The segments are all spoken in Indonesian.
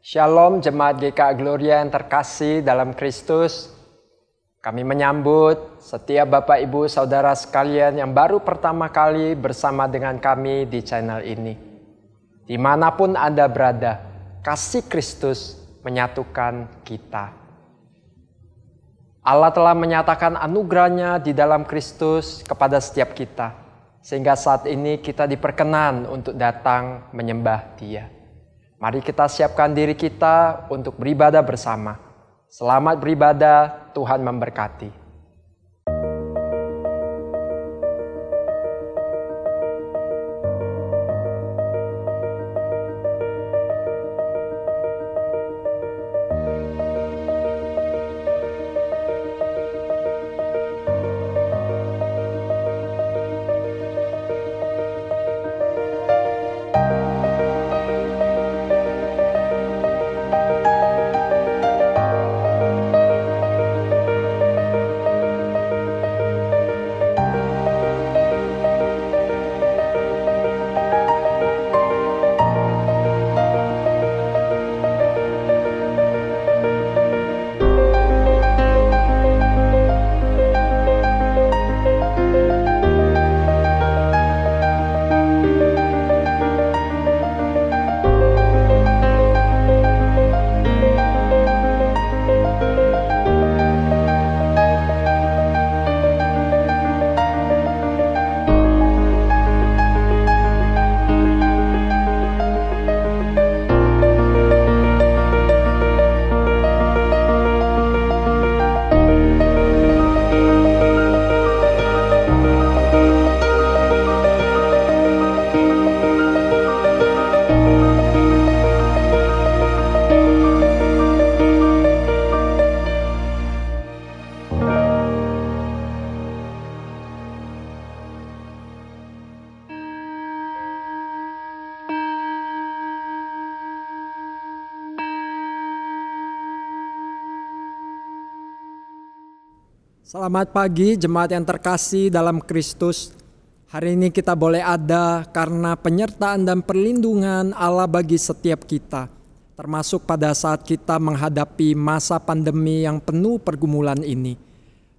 Shalom Jemaat GKA Gloria yang terkasih dalam Kristus. Kami menyambut setiap Bapak Ibu Saudara sekalian yang baru pertama kali bersama dengan kami di channel ini. Dimanapun Anda berada, kasih Kristus menyatukan kita. Allah telah menyatakan anugerahnya di dalam Kristus kepada setiap kita. Sehingga saat ini kita diperkenan untuk datang menyembah Dia. Mari kita siapkan diri kita untuk beribadah bersama. Selamat beribadah, Tuhan memberkati. Selamat pagi jemaat yang terkasih dalam Kristus. Hari ini kita boleh ada karena penyertaan dan perlindungan Allah bagi setiap kita. Termasuk pada saat kita menghadapi masa pandemi yang penuh pergumulan ini.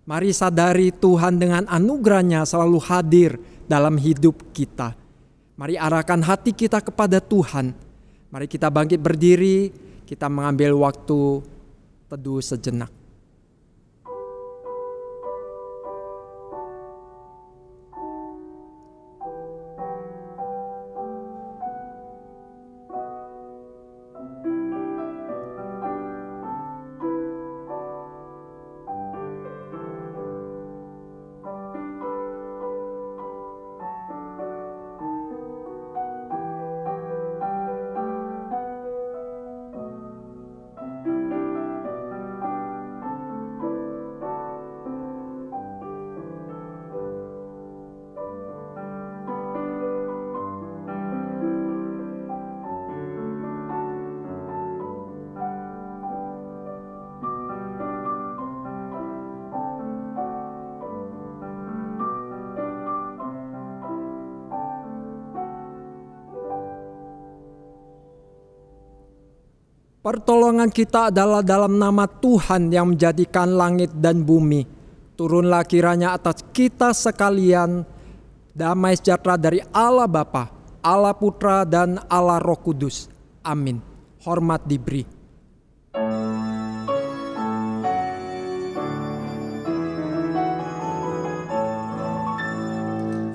Mari sadari Tuhan dengan anugerahnya selalu hadir dalam hidup kita. Mari arahkan hati kita kepada Tuhan. Mari kita bangkit berdiri, kita mengambil waktu teduh sejenak. Pertolongan kita adalah dalam nama Tuhan yang menjadikan langit dan bumi. Turunlah kiranya atas kita sekalian damai sejahtera dari Allah Bapa, Allah Putra dan Allah Roh Kudus. Amin. Hormat diberi.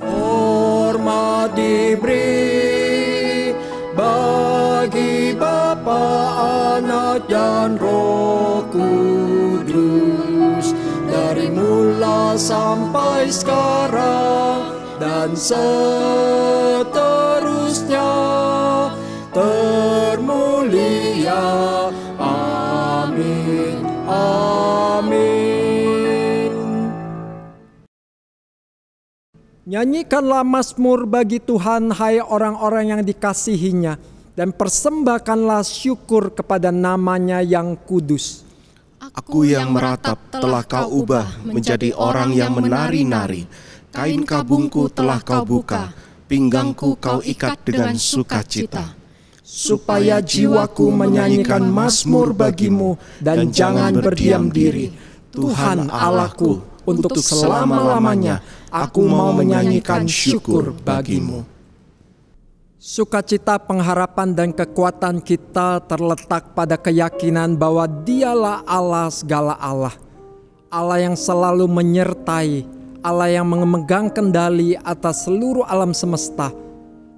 Hormat diberi bagi Bapa, Anak dan Roh Kudus, dari mula sampai sekarang dan seterusnya, termulia. Amin. Amin. Nyanyikanlah mazmur bagi Tuhan, hai orang-orang yang dikasihinya, dan persembahkanlah syukur kepada namanya yang kudus. Aku yang meratap telah kau ubah menjadi orang yang menari-nari. Kain kabungku telah kau buka, pinggangku kau ikat dengan sukacita. supaya jiwaku menyanyikan mazmur bagimu dan jangan berdiam diri. Tuhan Allahku, untuk selama-lamanya aku mau menyanyikan syukur bagimu. Sukacita, pengharapan, dan kekuatan kita terletak pada keyakinan bahwa Dialah Allah segala Allah. Allah yang selalu menyertai, Allah yang memegang kendali atas seluruh alam semesta.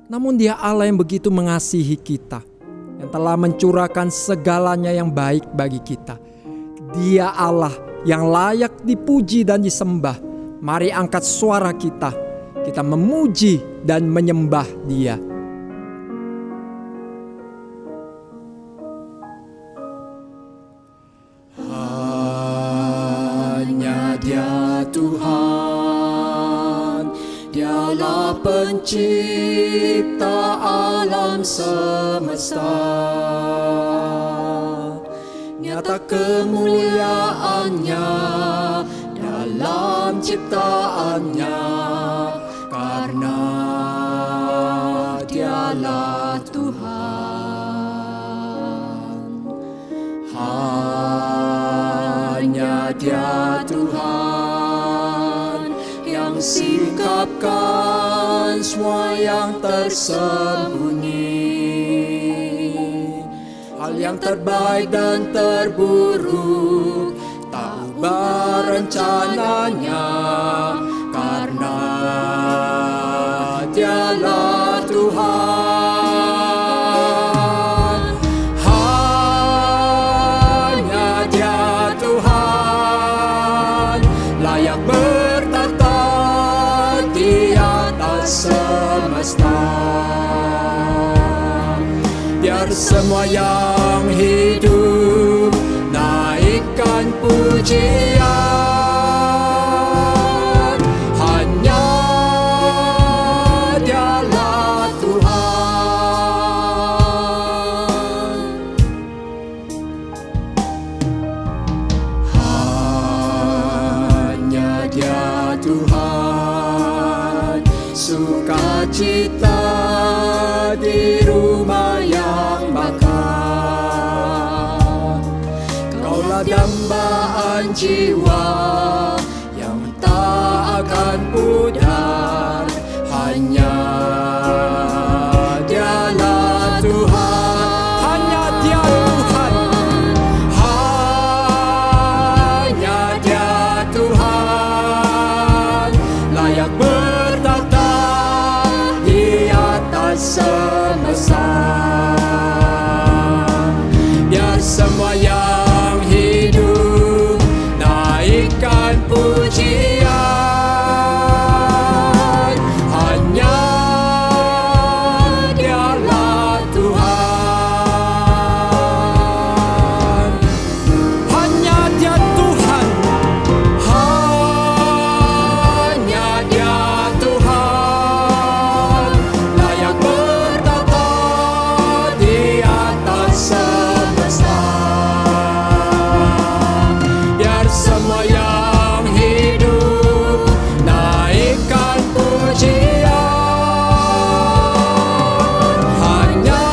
Namun Dia Allah yang begitu mengasihi kita, yang telah mencurahkan segalanya yang baik bagi kita. Dia Allah yang layak dipuji dan disembah. Mari angkat suara kita memuji dan menyembah Dia. Dia Tuhan, Dialah pencipta alam semesta. Nyata kemuliaannya dalam ciptaannya, karena Dialah Tuhan. Hanya Dia Tuhan yang sikapkan semua yang tersembunyi, hal yang terbaik dan terburuk, tahu berencananya, karena Dialah Tuhan. Biar semua yang hidup naikkan pujian, hanya Dialah Tuhan. Hanya Dia Tuhan, sukacita di rumah yang bakar. Kaulah dambaan jiwa yang tak akan pudar. Hanya Dialah Tuhan, hanya Dia Tuhan, hanya Dia Tuhan, layak bertata di atas semesta. Biar semua yang hidup naikkan pujian, hanya Dialah Tuhan. Hanya Dia Tuhan, hanya Dia Tuhan, layak bertata di atas semesta. Biar semua yang hidup naikkan pujian, hanya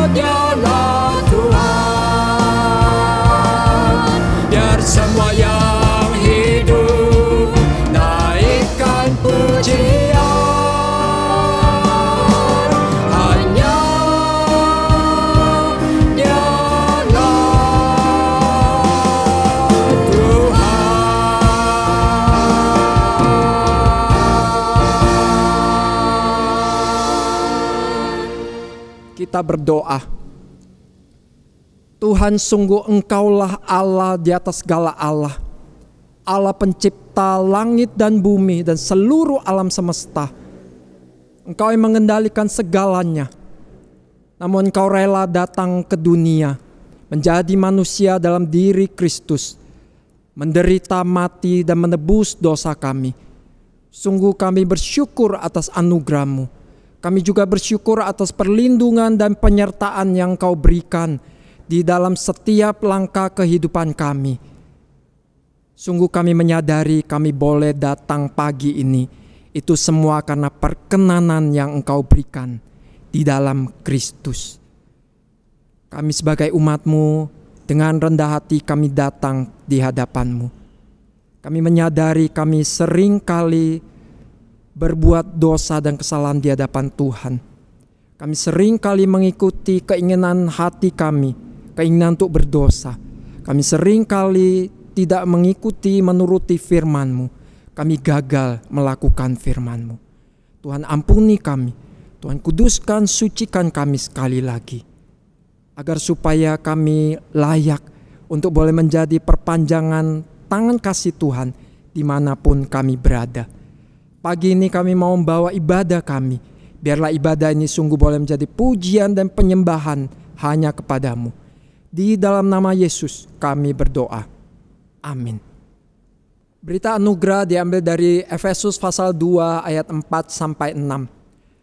Dialah Tuhan. Biar semua yang hidup naikkan pujian, hanya Dialah Tuhan. Kita berdoa. Tuhan, sungguh Engkaulah Allah di atas segala Allah. Allah pencipta langit dan bumi dan seluruh alam semesta. Engkau yang mengendalikan segalanya. Namun Engkau rela datang ke dunia, menjadi manusia dalam diri Kristus, menderita, mati, dan menebus dosa kami. Sungguh kami bersyukur atas anugerah-Mu. Kami juga bersyukur atas perlindungan dan penyertaan yang Engkau berikan di dalam setiap langkah kehidupan kami. Sungguh kami menyadari kami boleh datang pagi ini. Itu semua karena perkenanan yang Engkau berikan. di dalam Kristus. Kami sebagai umat-Mu dengan rendah hati kami datang di hadapan-Mu. Kami menyadari kami sering kali berbuat dosa dan kesalahan di hadapan Tuhan. Kami sering kali mengikuti keinginan hati kami, keinginan untuk berdosa. Kami sering kali tidak mengikuti menuruti firman-Mu. Kami gagal melakukan firman-Mu. Tuhan ampuni kami. Tuhan kuduskan, sucikan kami sekali lagi. Agar supaya kami layak untuk boleh menjadi perpanjangan tangan kasih Tuhan dimanapun kami berada. Pagi ini kami mau membawa ibadah kami. Biarlah ibadah ini sungguh boleh menjadi pujian dan penyembahan hanya kepadamu. Di dalam nama Yesus kami berdoa. Amin. Berita anugerah diambil dari Efesus pasal 2 ayat 4-6.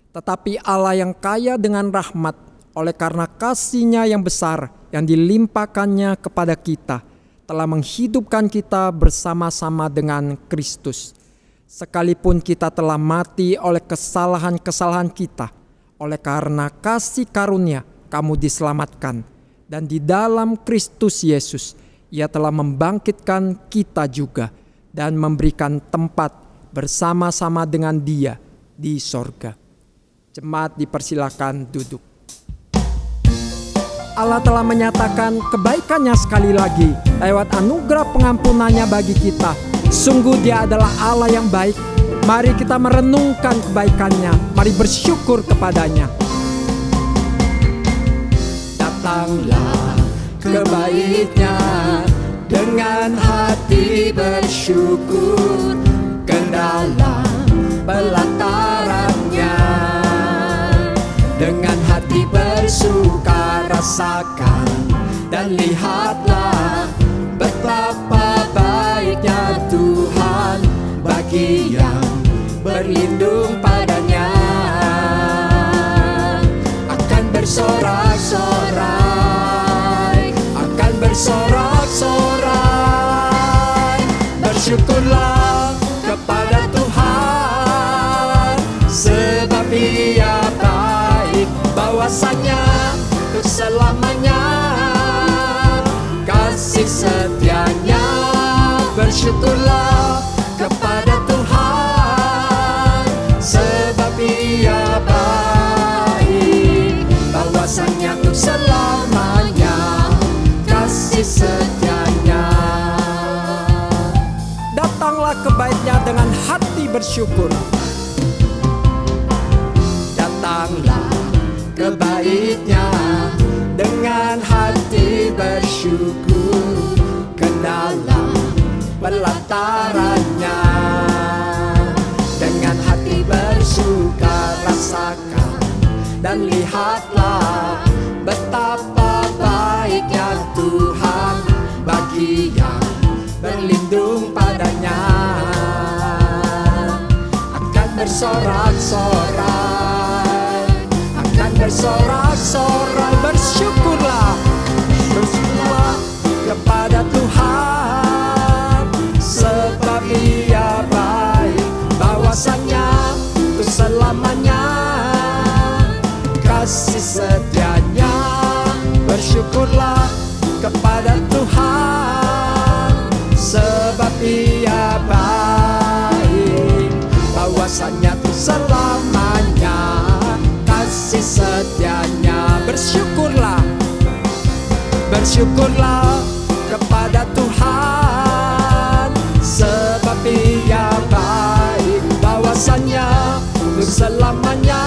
Tetapi Allah yang kaya dengan rahmat, oleh karena kasih-Nya yang besar yang dilimpahkannya kepada kita, telah menghidupkan kita bersama-sama dengan Kristus. Sekalipun kita telah mati oleh kesalahan-kesalahan kita, oleh karena kasih karunia kamu diselamatkan. Dan di dalam Kristus Yesus, Ia telah membangkitkan kita juga dan memberikan tempat bersama-sama dengan Dia di sorga. Jemaat dipersilakan duduk. Allah telah menyatakan kebaikan-Nya sekali lagi lewat anugerah pengampunan-Nya bagi kita. Sungguh Dia adalah Allah yang baik. Mari kita merenungkan kebaikan-Nya. Mari bersyukur kepada-Nya. Datanglah ke bait-Nya dengan hati bersyukur, ke dalam pelataran-Nya dengan hati bersuka. Rasakan dan lihatlah betapa baiknya Tuhan bagi yang berlindung padanya. Akan bersorak-sorai, akan bersorak-sorai. Bersyukurlah kepada Tuhan, sebab Ia baik, bahwasanya untuk selamanya kasih setia-Nya. Bersyukurlah kepada Tuhan, sebab Ia baik, bahwasanya untuk selamanya kasih setia-Nya. Datanglah ke bait-Nya dengan hati bersyukur. Datanglah ke bait-Nya dengan hati bersyukur, ke dalam pelataran-Nya dengan hati bersuka. Rasakan dan lihatlah betapa baiknya Tuhan bagi yang berlindung padanya. Akan bersorak-sorai, akan bersorak-sorai. Bersyukurlah, bersyukurlah kepada Tuhan, sebab Ia baik, bahwasanya untuk selamanya kasih setia-Nya. Bersyukurlah kepada Tuhan, sebab Ia baik, bahwasanya untuk selamanya kasih setia-Nya. Bersyukurlah, bersyukurlah kepada Tuhan, sebab Ia baik, bahwasanya untuk selamanya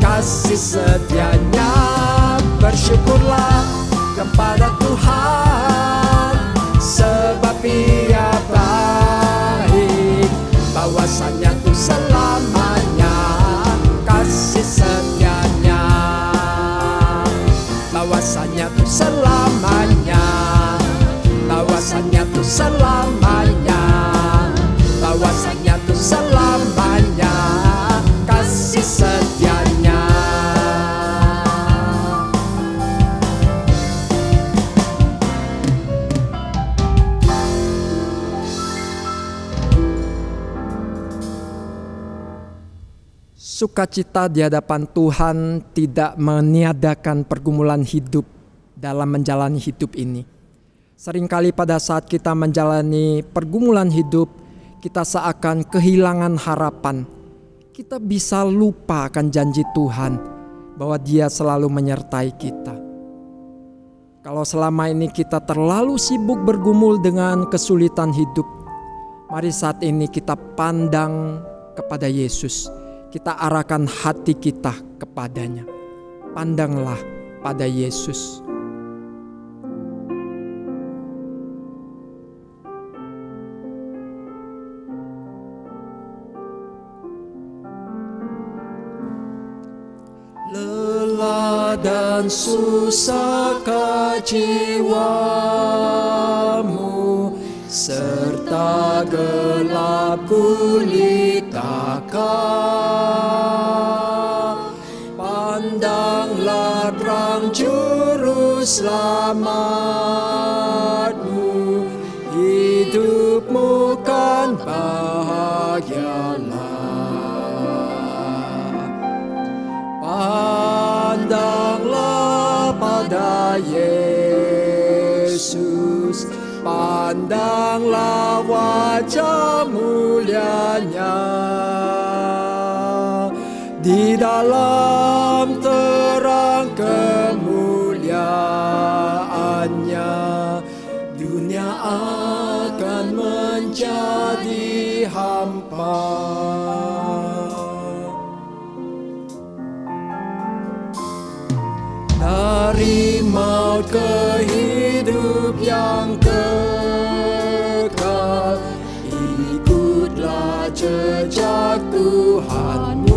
kasih setia-Nya. Bersyukurlah kepada Tuhan, sebab Ia baik, bahwasanya untuk selamanya kasih setia-Nya. Bahwasanya untuk selamanya, bahwasanya untuk selamanya, bahwasanya untuk selamanya kasih setia-Nya. Sukacita di hadapan Tuhan tidak meniadakan pergumulan hidup dalam menjalani hidup ini. Seringkali pada saat kita menjalani pergumulan hidup, kita seakan kehilangan harapan. Kita bisa lupa akan janji Tuhan bahwa Dia selalu menyertai kita. Kalau selama ini kita terlalu sibuk bergumul dengan kesulitan hidup, mari saat ini kita pandang kepada Yesus. Kita arahkan hati kita kepadanya. Pandanglah pada Yesus. Lelah dan susahkah jiwamu, serta gelap gulitaka. Pandanglah terang juru selamatmu, hidupmu kan bahagialah. Pandanglah pada Yesus, pandanglah wajah mulianya. Di dalam terang kemuliaannya, dunia akan menjadi hampa. Dari maut ke hidup yang kekal, ikutlah jejak Tuhanmu.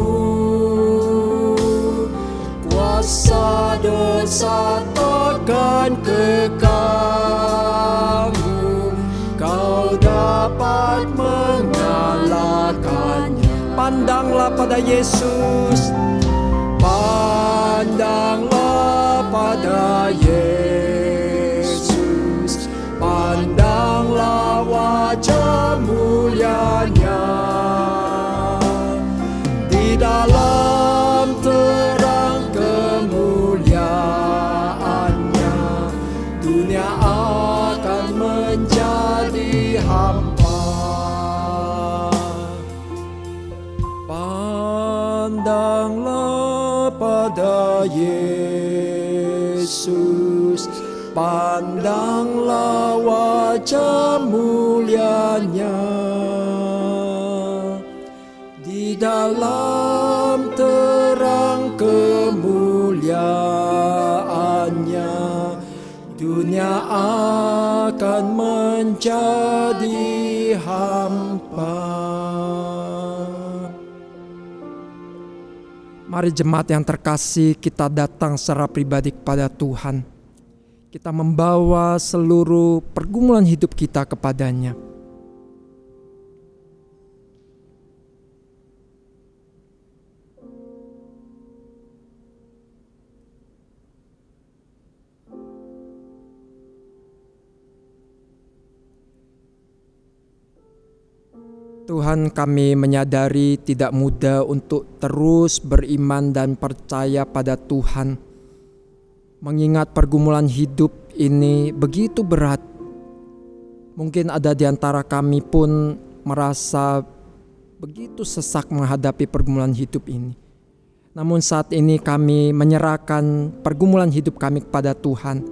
Kuasa dosa takkan kekalmu, kau dapat mengalahkannya. Pandanglah pada Yesus, pandanglah pada Yesus, pandanglah wajah mulianya. Di dalam terang kemuliaannya, dunia akan menjadi hampa. Pandanglah pada Yesus, pandanglah wajah mulianya. Di dalam terang kemuliaannya, dunia akan menjadi hampa. Mari jemaat yang terkasih, kita datang secara pribadi kepada Tuhan. Kita membawa seluruh pergumulan hidup kita kepadanya. Tuhan, kami menyadari tidak mudah untuk terus beriman dan percaya pada Tuhan. Mengingat pergumulan hidup ini begitu berat. Mungkin ada di antara kami pun merasa begitu sesak menghadapi pergumulan hidup ini. Namun saat ini kami menyerahkan pergumulan hidup kami kepada Tuhan.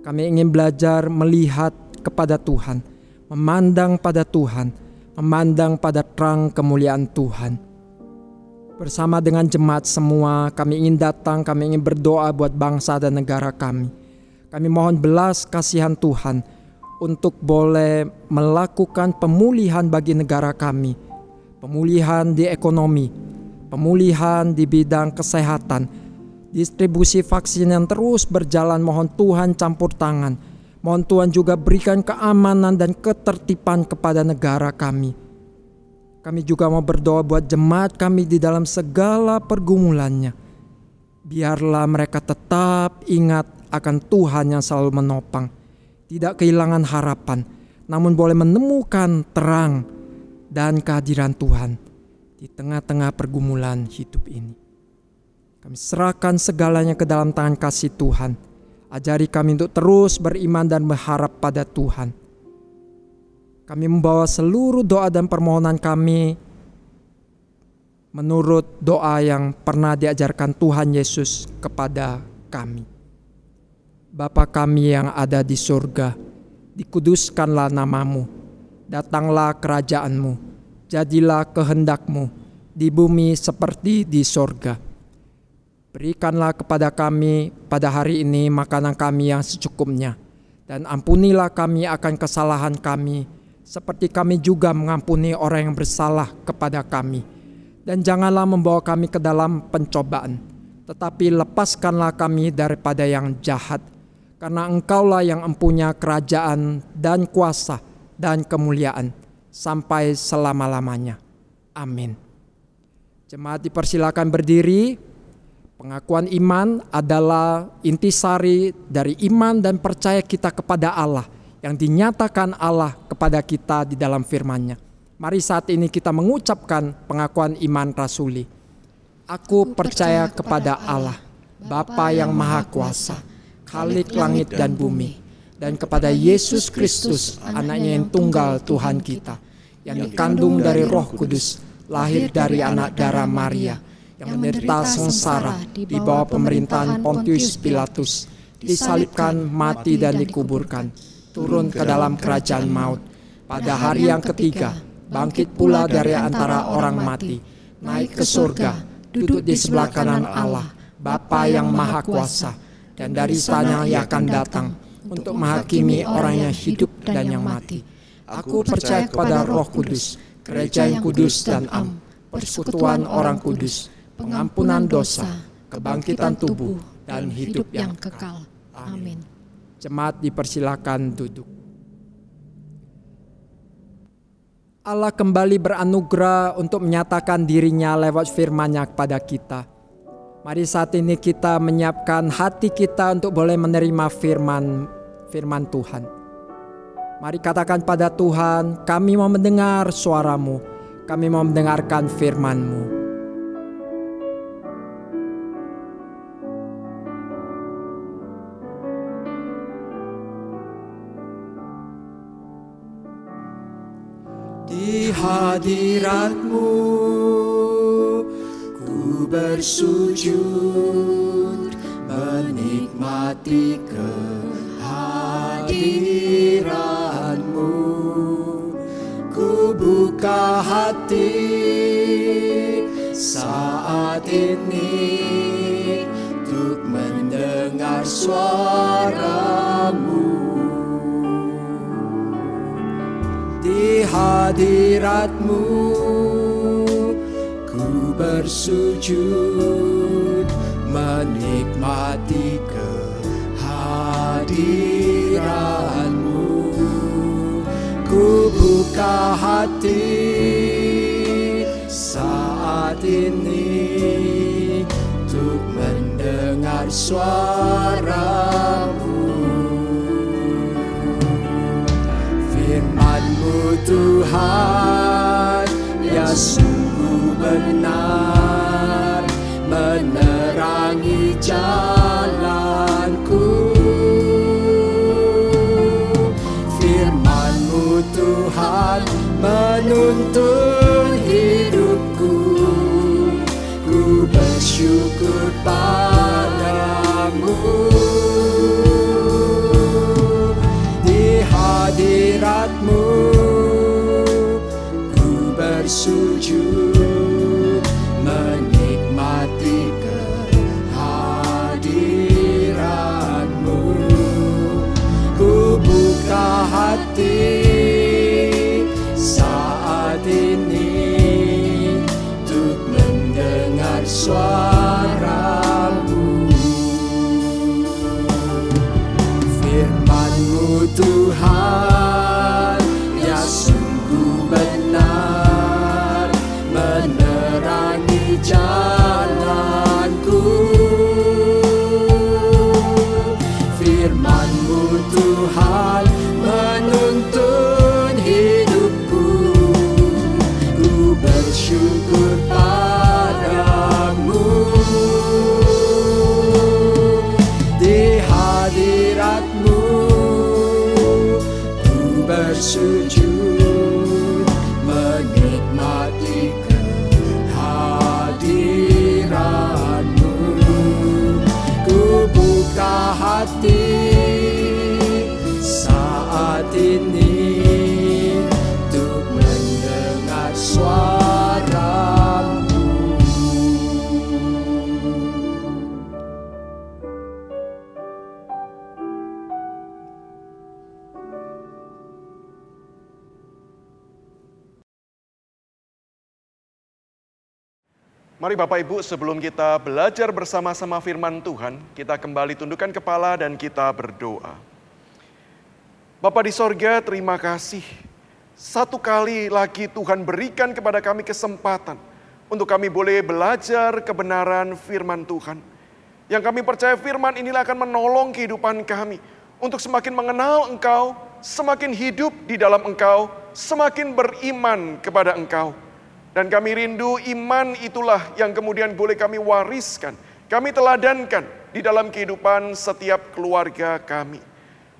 Kami ingin belajar melihat kepada Tuhan, memandang pada Tuhan, memandang pada terang kemuliaan Tuhan. Bersama dengan jemaat semua, kami ingin datang, kami ingin berdoa buat bangsa dan negara kami. Kami mohon belas kasihan Tuhan untuk boleh melakukan pemulihan bagi negara kami. Pemulihan di ekonomi, pemulihan di bidang kesehatan, distribusi vaksin yang terus berjalan. Mohon Tuhan campur tangan. Mohon Tuhan juga berikan keamanan dan ketertiban kepada negara kami. Kami juga mau berdoa buat jemaat kami di dalam segala pergumulannya. Biarlah mereka tetap ingat akan Tuhan yang selalu menopang. Tidak kehilangan harapan, namun boleh menemukan terang dan kehadiran Tuhan. di tengah-tengah pergumulan hidup ini. Kami serahkan segalanya ke dalam tangan kasih Tuhan. Ajari kami untuk terus beriman dan berharap pada Tuhan. Kami membawa seluruh doa dan permohonan kami menurut doa yang pernah diajarkan Tuhan Yesus kepada kami. Bapa kami yang ada di surga, dikuduskanlah namamu, datanglah kerajaanmu, jadilah kehendak-Mu di bumi seperti di surga. Berikanlah kepada kami pada hari ini makanan kami yang secukupnya, dan ampunilah kami akan kesalahan kami, seperti kami juga mengampuni orang yang bersalah kepada kami. Dan janganlah membawa kami ke dalam pencobaan, tetapi lepaskanlah kami daripada yang jahat, karena Engkaulah yang mempunyai kerajaan dan kuasa dan kemuliaan sampai selama-lamanya. Amin. Jemaat dipersilakan berdiri. Pengakuan iman adalah intisari dari iman dan percaya kita kepada Allah yang dinyatakan Allah kepada kita di dalam firman-Nya. Mari saat ini kita mengucapkan pengakuan iman rasuli. Aku percaya kepada Allah, Bapa yang Maha Kuasa, Khalik langit dan bumi, dan kepada Yesus Kristus, Anaknya yang tunggal Tuhan kita, yang dikandung dari Roh Kudus, lahir dari anak darah Maria, yang menderita sengsara di bawah pemerintahan Pontius Pilatus, disalibkan, mati dan dikuburkan, turun ke dalam kerajaan maut. Pada hari yang ketiga, bangkit pula dari antara orang mati, naik ke surga, duduk di sebelah kanan Allah, Bapa yang Maha Kuasa, dan dari sana Ia akan datang untuk menghakimi orang yang hidup dan yang mati. Aku percaya kepada Roh Kudus, gereja yang kudus dan am, persekutuan orang kudus, pengampunan dosa, kebangkitan tubuh, dan hidup yang kekal. Amin. Jemaat dipersilakan duduk. Allah kembali beranugerah untuk menyatakan diri-Nya lewat firman-Nya kepada kita. Mari saat ini kita menyiapkan hati kita untuk boleh menerima firman Tuhan. Mari katakan pada Tuhan, kami mau mendengar suara-Mu, kami mau mendengarkan firman-Mu. Di hadirat-Mu ku bersujud, menikmati kehadiran-Mu. Ku buka hati saat ini untuk mendengar suara-Mu. Di hadirat-Mu ku bersujud, menikmati kehadiran-Mu. Ku buka hati saat ini untuk mendengar suara-Mu. Firman-Mu Tuhan, ya sungguh benar, menerangi jalanku. Firman-Mu Tuhan, menuntun hidupku. Ku bersyukur padamu. Hadirat-Mu ku bersujud, menikmati kehadiran-Mu. Ku buka hati saat ini untuk mendengar suara-Mu. Firman-Mu Tuhan, ya sungguh benar, menerangi jalanku. Firman-Mu Tuhan, menuntun hidupku. Ku bersyukur hadirat-Mu, ku bersujud menikmati kehadiran-Mu. Ku buka hati saat ini untuk mendengar suara-Mu. Mari Bapak Ibu, sebelum kita belajar bersama-sama firman Tuhan, kita kembali tundukkan kepala dan kita berdoa. Bapa di sorga, terima kasih. Satu kali lagi Tuhan berikan kepada kami kesempatan untuk kami boleh belajar kebenaran firman Tuhan. Yang kami percaya firman inilah akan menolong kehidupan kami untuk semakin mengenal Engkau, semakin hidup di dalam Engkau, semakin beriman kepada Engkau. Dan kami rindu iman itulah yang kemudian boleh kami wariskan, kami teladankan di dalam kehidupan setiap keluarga kami.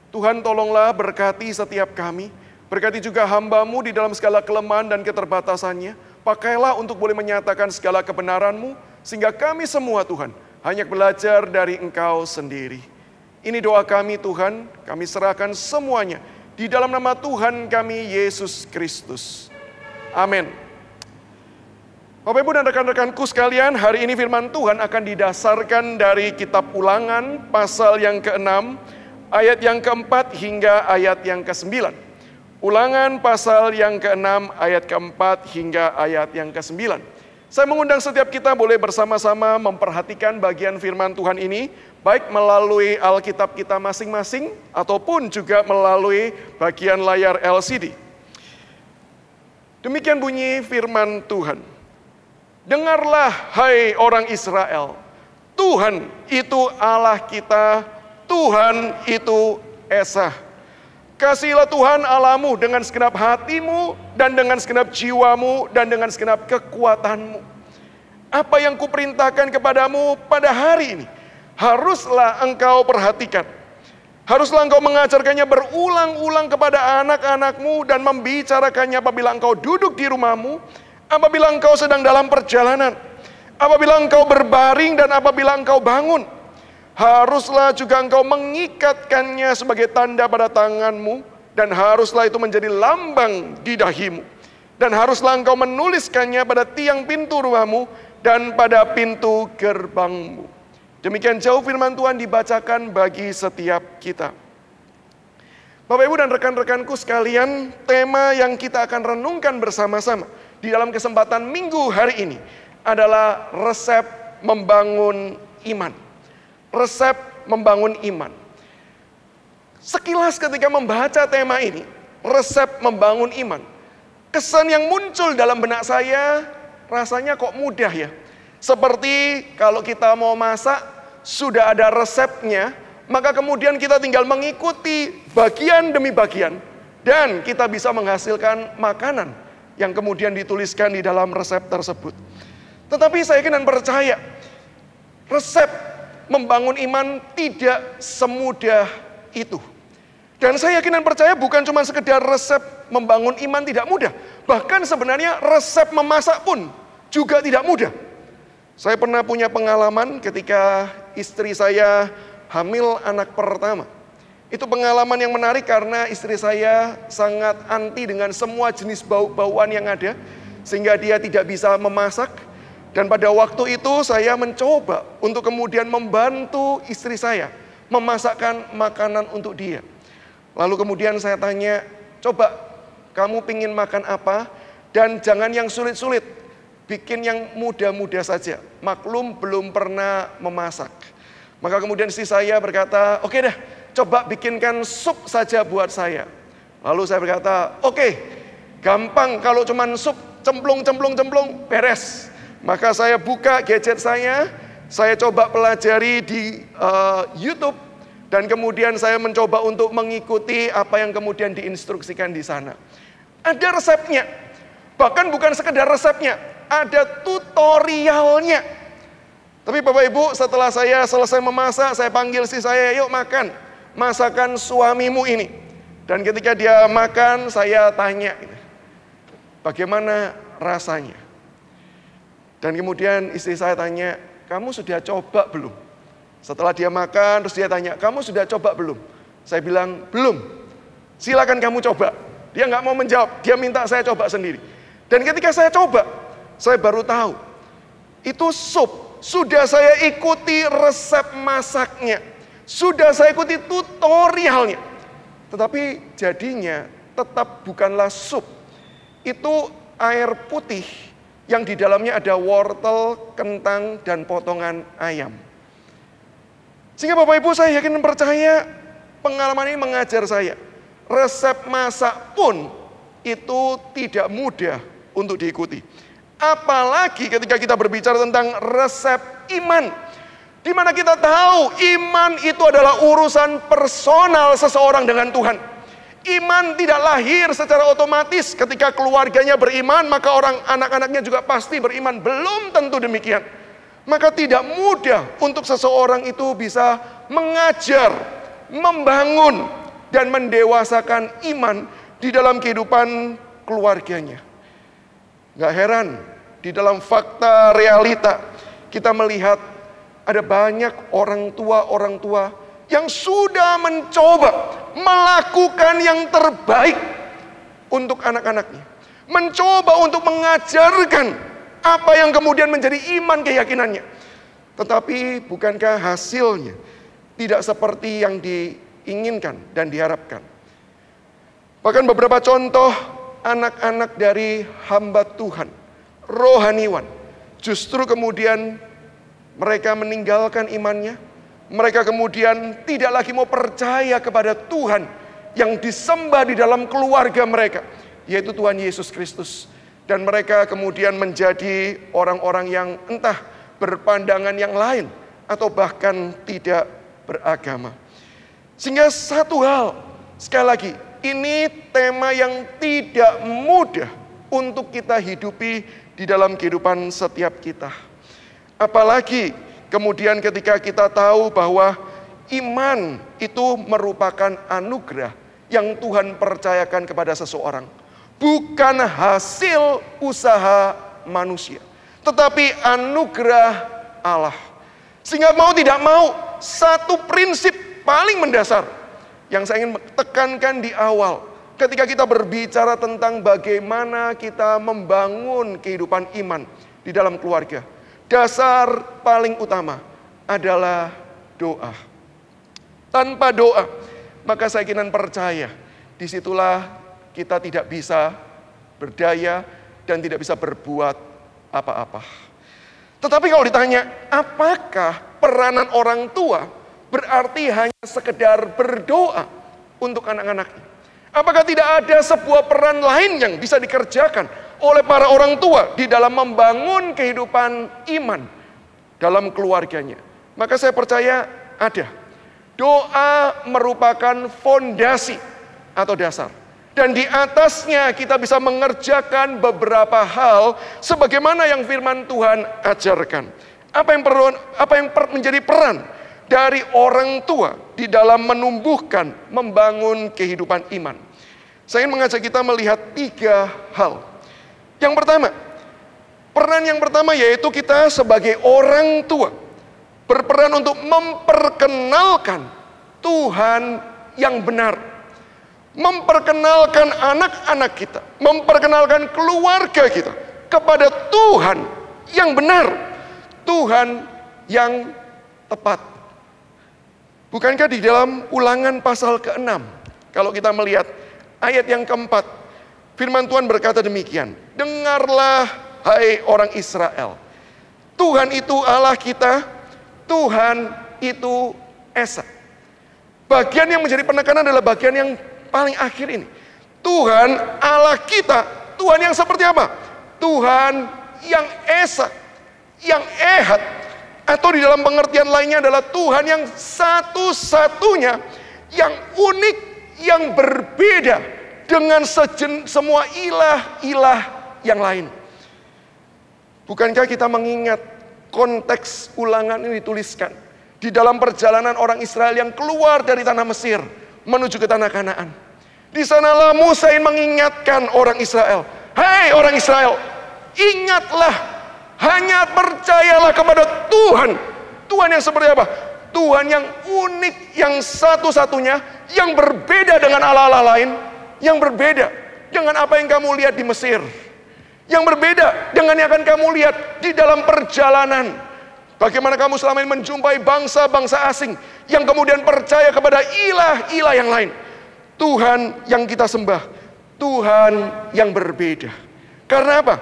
Tuhan tolonglah berkati setiap kami, berkati juga hamba-Mu di dalam segala kelemahan dan keterbatasannya. Pakailah untuk boleh menyatakan segala kebenaran-Mu, sehingga kami semua Tuhan hanya belajar dari Engkau sendiri. Ini doa kami Tuhan, kami serahkan semuanya di dalam nama Tuhan kami Yesus Kristus. Amin. Bapak Ibu dan rekan-rekanku sekalian, hari ini firman Tuhan akan didasarkan dari kitab Ulangan pasal yang ke-6, ayat yang ke-4 hingga ayat yang ke-9. Ulangan pasal yang ke-6, ayat ke-4 hingga ayat yang ke-9. Saya mengundang setiap kita boleh bersama-sama memperhatikan bagian firman Tuhan ini, baik melalui Alkitab kita masing-masing, ataupun juga melalui bagian layar LCD. Demikian bunyi firman Tuhan. Dengarlah hai orang Israel, Tuhan itu Allah kita, Tuhan itu Esa. Kasihilah Tuhan Allahmu dengan segenap hatimu, dan dengan segenap jiwamu, dan dengan segenap kekuatanmu. Apa yang kuperintahkan kepadamu pada hari ini, haruslah engkau perhatikan. Haruslah engkau mengajarkannya berulang-ulang kepada anak-anakmu, dan membicarakannya apabila engkau duduk di rumahmu, apabila engkau sedang dalam perjalanan, apabila engkau berbaring, dan apabila engkau bangun. Haruslah juga engkau mengikatkannya sebagai tanda pada tanganmu, dan haruslah itu menjadi lambang di dahimu. Dan haruslah engkau menuliskannya pada tiang pintu rumahmu dan pada pintu gerbangmu. Demikian jauh firman Tuhan dibacakan bagi setiap kita. Bapak Ibu dan rekan-rekanku sekalian, tema yang kita akan renungkan bersama-sama di dalam kesempatan minggu hari ini adalah resep membangun iman. Resep membangun iman. Sekilas ketika membaca tema ini, resep membangun iman, kesan yang muncul dalam benak saya rasanya kok mudah ya. Seperti kalau kita mau masak, sudah ada resepnya, maka kemudian kita tinggal mengikuti bagian demi bagian, dan kita bisa menghasilkan makanan yang kemudian dituliskan di dalam resep tersebut. Tetapi saya yakin dan percaya, resep membangun iman tidak semudah itu. Dan saya yakin dan percaya bukan cuma sekedar resep membangun iman tidak mudah. Bahkan sebenarnya resep memasak pun juga tidak mudah. Saya pernah punya pengalaman ketika istri saya hamil anak pertama. Itu pengalaman yang menarik karena istri saya sangat anti dengan semua jenis bau-bauan yang ada, sehingga dia tidak bisa memasak. Dan pada waktu itu saya mencoba untuk kemudian membantu istri saya memasakkan makanan untuk dia. Lalu kemudian saya tanya, coba kamu pingin makan apa? Dan jangan yang sulit-sulit, bikin yang mudah-mudah saja. Maklum belum pernah memasak. Maka kemudian istri saya berkata, oke dah, coba bikinkan sup saja buat saya. Lalu saya berkata, oke, gampang kalau cuman sup, cemplung, beres. Maka saya buka gadget saya coba pelajari di YouTube, dan kemudian saya mencoba untuk mengikuti apa yang kemudian diinstruksikan di sana. Ada resepnya, bahkan bukan sekedar resepnya, ada tutorialnya. Tapi Bapak Ibu, setelah saya selesai memasak, saya panggil istri saya, yuk makan. masakan suamimu ini. Dan ketika dia makan, saya tanya, bagaimana rasanya? Dan kemudian istri saya tanya, kamu sudah coba belum? Setelah dia makan, terus dia tanya, kamu sudah coba belum? Saya bilang, belum. Silakan kamu coba. Dia nggak mau menjawab, dia minta saya coba sendiri. Dan ketika saya coba, saya baru tahu, itu sup. Sudah saya ikuti resep masaknya. Sudah saya ikuti tutorialnya. Tetapi jadinya tetap bukanlah sup. Itu air putih yang di dalamnya ada wortel, kentang, dan potongan ayam. Sehingga Bapak Ibu, saya yakin dan percaya pengalaman ini mengajar saya. Resep masak pun itu tidak mudah untuk diikuti. Apalagi ketika kita berbicara tentang resep iman. Di mana kita tahu iman itu adalah urusan personal seseorang dengan Tuhan. Iman tidak lahir secara otomatis ketika keluarganya beriman, maka anak-anaknya juga pasti beriman. Belum tentu demikian. Maka tidak mudah untuk seseorang itu bisa mengajar, membangun, dan mendewasakan iman di dalam kehidupan keluarganya. Gak heran, di dalam fakta realita, kita melihat ada banyak orang tua yang sudah mencoba melakukan yang terbaik untuk anak-anaknya. Mencoba untuk mengajarkan apa yang kemudian menjadi iman keyakinannya. Tetapi bukankah hasilnya tidak seperti yang diinginkan dan diharapkan? Bahkan beberapa contoh anak-anak dari hamba Tuhan, rohaniwan, justru kemudian mereka meninggalkan imannya. Mereka kemudian tidak lagi mau percaya kepada Tuhan yang disembah di dalam keluarga mereka, yaitu Tuhan Yesus Kristus. Dan mereka kemudian menjadi orang-orang yang entah berpandangan yang lain atau bahkan tidak beragama. Sehingga satu hal, sekali lagi, ini tema yang tidak mudah untuk kita hidupi di dalam kehidupan setiap kita. Apalagi kemudian ketika kita tahu bahwa iman itu merupakan anugerah yang Tuhan percayakan kepada seseorang. Bukan hasil usaha manusia, tetapi anugerah Allah. Sehingga mau tidak mau, satu prinsip paling mendasar yang saya ingin tekankan di awal, ketika kita berbicara tentang bagaimana kita membangun kehidupan iman di dalam keluarga. Dasar paling utama adalah doa. Tanpa doa, maka saya yakin dan percaya, disitulah kita tidak bisa berdaya dan tidak bisa berbuat apa-apa. Tetapi kalau ditanya, apakah peranan orang tua berarti hanya sekedar berdoa untuk anak-anaknya? Apakah tidak ada sebuah peran lain yang bisa dikerjakan oleh para orang tua di dalam membangun kehidupan iman dalam keluarganya? Maka saya percaya ada. Doa merupakan fondasi atau dasar. Dan di atasnya kita bisa mengerjakan beberapa hal sebagaimana yang firman Tuhan ajarkan. Apa yang menjadi peran dari orang tua di dalam menumbuhkan, membangun kehidupan iman? Saya ingin mengajak kita melihat 3 hal. Yang pertama, peran yang pertama yaitu kita sebagai orang tua berperan untuk memperkenalkan Tuhan yang benar. Memperkenalkan anak-anak kita, memperkenalkan keluarga kita kepada Tuhan yang benar, Tuhan yang tepat. Bukankah di dalam Ulangan pasal ke-6, kalau kita melihat ayat yang keempat, firman Tuhan berkata demikian, dengarlah hai orang Israel, Tuhan itu Allah kita, Tuhan itu Esa. Bagian yang menjadi penekanan adalah bagian yang paling akhir ini. Tuhan Allah kita, Tuhan yang seperti apa? Tuhan yang Esa, yang Ehad, atau di dalam pengertian lainnya adalah Tuhan yang satu-satunya, yang unik, yang berbeda dengan semua ilah-ilah yang lain. Bukankah kita mengingat konteks Ulangan ini dituliskan Di dalam perjalanan orang Israel yang keluar dari tanah Mesir menuju ke tanah Kanaan. Di sanalah Musa ingin mengingatkan orang Israel. Hei orang Israel, ingatlah, hanya percayalah kepada Tuhan. Tuhan yang seperti apa? Tuhan yang unik, yang satu-satunya, yang berbeda dengan Allah-Allah lain, yang berbeda dengan apa yang kamu lihat di Mesir, yang berbeda dengan yang akan kamu lihat di dalam perjalanan. Bagaimana kamu selama ini menjumpai bangsa-bangsa asing yang kemudian percaya kepada ilah-ilah yang lain. Tuhan yang kita sembah, Tuhan yang berbeda. Karena apa?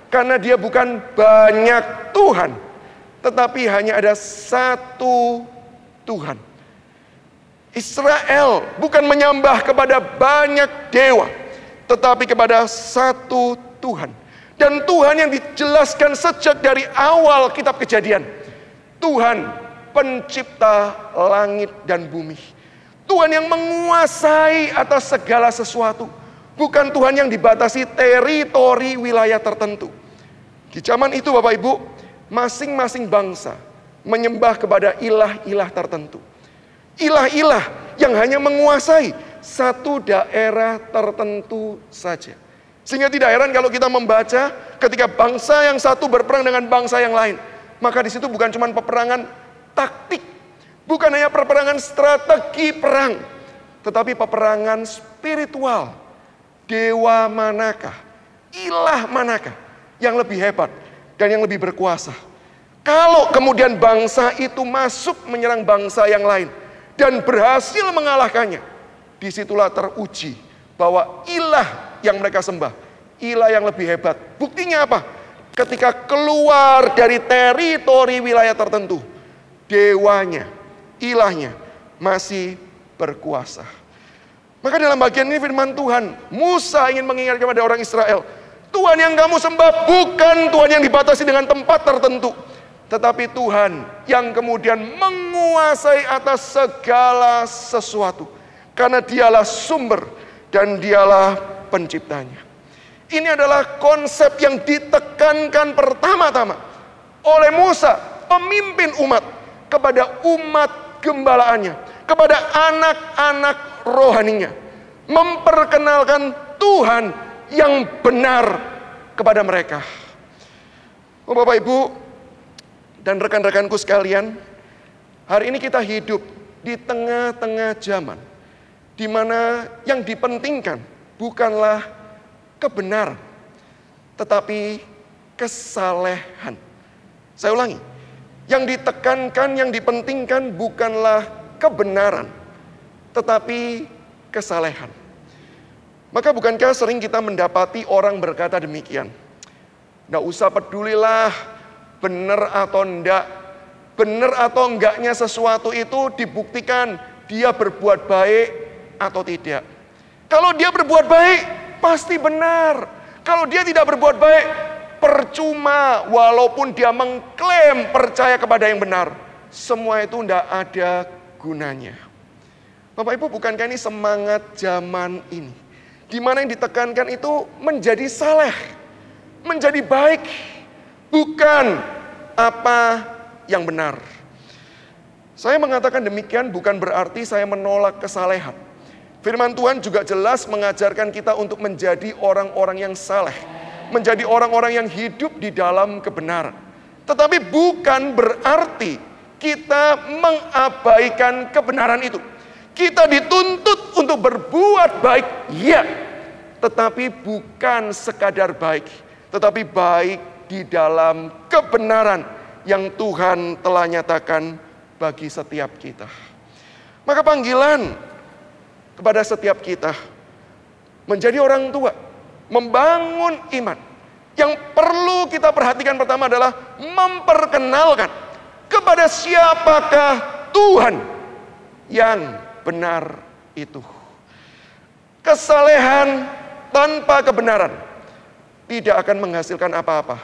Karena dia bukan banyak Tuhan, tetapi hanya ada satu Tuhan. Israel bukan menyembah kepada banyak dewa, tetapi kepada satu Tuhan. Dan Tuhan yang dijelaskan sejak dari awal kitab Kejadian. Tuhan pencipta langit dan bumi. Tuhan yang menguasai atas segala sesuatu. Bukan Tuhan yang dibatasi teritori wilayah tertentu. Di zaman itu Bapak Ibu, masing-masing bangsa menyembah kepada ilah-ilah tertentu. Ilah-ilah yang hanya menguasai satu daerah tertentu saja. Sehingga tidak heran kalau kita membaca ketika bangsa yang satu berperang dengan bangsa yang lain. Maka di situ bukan cuma peperangan taktik, bukan hanya peperangan strategi perang, tetapi peperangan spiritual. Dewa manakah, ilah manakah yang lebih hebat dan yang lebih berkuasa? Kalau kemudian bangsa itu masuk menyerang bangsa yang lain dan berhasil mengalahkannya, disitulah teruji bahwa ilah yang mereka sembah, ilah yang lebih hebat. Buktinya apa? Ketika keluar dari teritori wilayah tertentu, dewanya, ilahnya masih berkuasa. Maka dalam bagian ini firman Tuhan, Musa ingin mengingatkan kepada orang Israel, Tuhan yang kamu sembah bukan Tuhan yang dibatasi dengan tempat tertentu, tetapi Tuhan yang kemudian menguasai atas segala sesuatu. Karena dialah sumber dan dialah penciptanya. Ini adalah konsep yang ditekankan pertama-tama oleh Musa, pemimpin umat, kepada umat gembalaannya, kepada anak-anak rohaninya. Memperkenalkan Tuhan yang benar kepada mereka. Oh, Bapak Ibu dan rekan-rekanku sekalian, hari ini kita hidup di tengah-tengah zaman di mana yang dipentingkan bukanlah kebenaran, tetapi kesalehan. Saya ulangi, yang ditekankan, yang dipentingkan bukanlah kebenaran, tetapi kesalehan. Maka bukankah sering kita mendapati orang berkata demikian? Nggak usah pedulilah benar atau enggak. Benar atau enggaknya sesuatu itu dibuktikan dia berbuat baik atau tidak. Kalau dia berbuat baik, pasti benar. Kalau dia tidak berbuat baik, percuma walaupun dia mengklaim percaya kepada yang benar. Semua itu tidak ada gunanya. Bapak Ibu, bukankah ini semangat zaman ini? Di mana yang ditekankan itu menjadi saleh, menjadi baik, bukan apa yang benar. Saya mengatakan demikian bukan berarti saya menolak kesalehan. Firman Tuhan juga jelas mengajarkan kita untuk menjadi orang-orang yang saleh, menjadi orang-orang yang hidup di dalam kebenaran. Tetapi bukan berarti kita mengabaikan kebenaran itu. Kita dituntut untuk berbuat baik, ya, tetapi bukan sekadar baik, tetapi baik di dalam kebenaran yang Tuhan telah nyatakan bagi setiap kita. Maka panggilan kepada setiap kita menjadi orang tua, membangun iman. Yang perlu kita perhatikan pertama adalah memperkenalkan kepada siapakah Tuhan yang benar itu. Kesalehan tanpa kebenaran tidak akan menghasilkan apa-apa,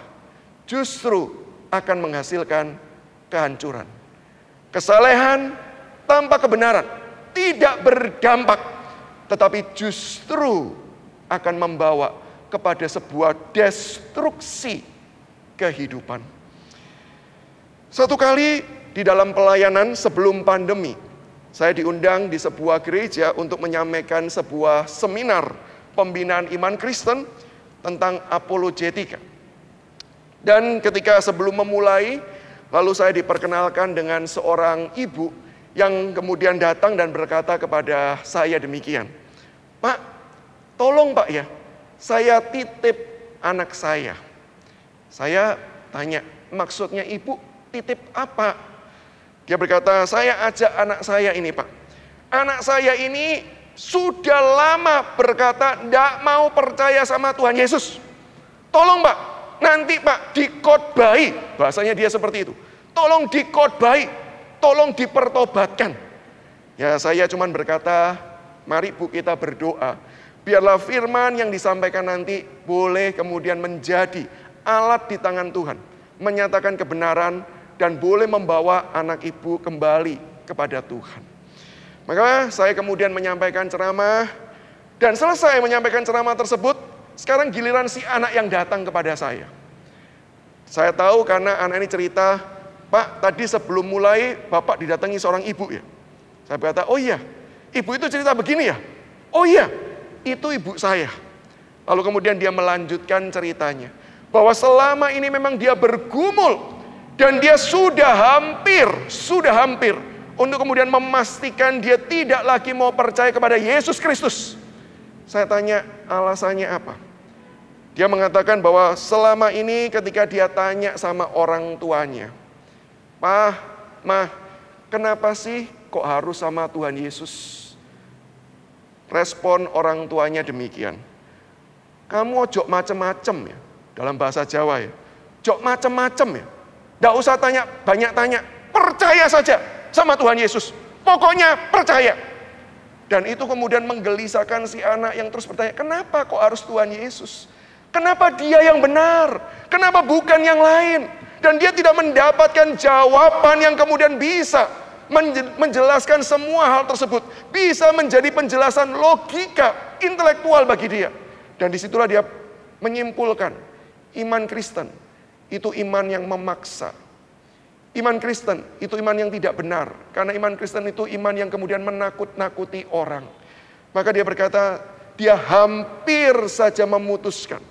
justru akan menghasilkan kehancuran. Kesalehan tanpa kebenaran tidak berdampak, tetapi justru akan membawa kepada sebuah destruksi kehidupan. Satu kali di dalam pelayanan sebelum pandemi, saya diundang di sebuah gereja untuk menyampaikan sebuah seminar pembinaan iman Kristen tentang apologetika. Dan ketika sebelum memulai, lalu saya diperkenalkan dengan seorang ibu yang kemudian datang dan berkata kepada saya demikian, "Pak, tolong Pak ya, saya titip anak saya." Saya tanya, "Maksudnya Ibu titip apa?" Dia berkata, "Saya ajak anak saya ini Pak. Anak saya ini sudah lama berkata tidak mau percaya sama Tuhan Yesus. Tolong Pak, nanti Pak dikhotbahi." Bahasanya dia seperti itu. "Tolong dikhotbahi, tolong dipertobatkan." Ya, saya cuma berkata, mari Bu kita berdoa. Biarlah firman yang disampaikan nanti boleh kemudian menjadi alat di tangan Tuhan. Menyatakan kebenaran dan boleh membawa anak ibu kembali kepada Tuhan. Maka saya kemudian menyampaikan ceramah. Dan selesai menyampaikan ceramah tersebut, sekarang giliran si anak yang datang kepada saya. Saya tahu karena anak ini cerita, "Pak, tadi sebelum mulai Bapak didatangi seorang ibu ya." Saya berkata, "Oh iya, ibu itu cerita begini ya?" "Oh iya, itu ibu saya." Lalu kemudian dia melanjutkan ceritanya, bahwa selama ini memang dia bergumul, dan dia sudah hampir untuk kemudian memastikan dia tidak lagi mau percaya kepada Yesus Kristus. Saya tanya, alasannya apa? Dia mengatakan bahwa selama ini ketika dia tanya sama orang tuanya, "Pak, Mah, kenapa sih kok harus sama Tuhan Yesus?" Respon orang tuanya demikian, "Kamu ojo macem-macem ya," dalam bahasa Jawa ya, "Jok macem-macem ya. Nggak usah tanya, banyak tanya, percaya saja sama Tuhan Yesus. Pokoknya percaya." Dan itu kemudian menggelisahkan si anak yang terus bertanya, "Kenapa kok harus Tuhan Yesus? Kenapa dia yang benar? Kenapa bukan yang lain?" Dan dia tidak mendapatkan jawaban yang kemudian bisa menjelaskan semua hal tersebut. Bisa menjadi penjelasan logika, intelektual bagi dia. Dan disitulah dia menyimpulkan, iman Kristen itu iman yang memaksa. Iman Kristen itu iman yang tidak benar. Karena iman Kristen itu iman yang kemudian menakut-nakuti orang. Maka dia berkata, dia hampir saja memutuskan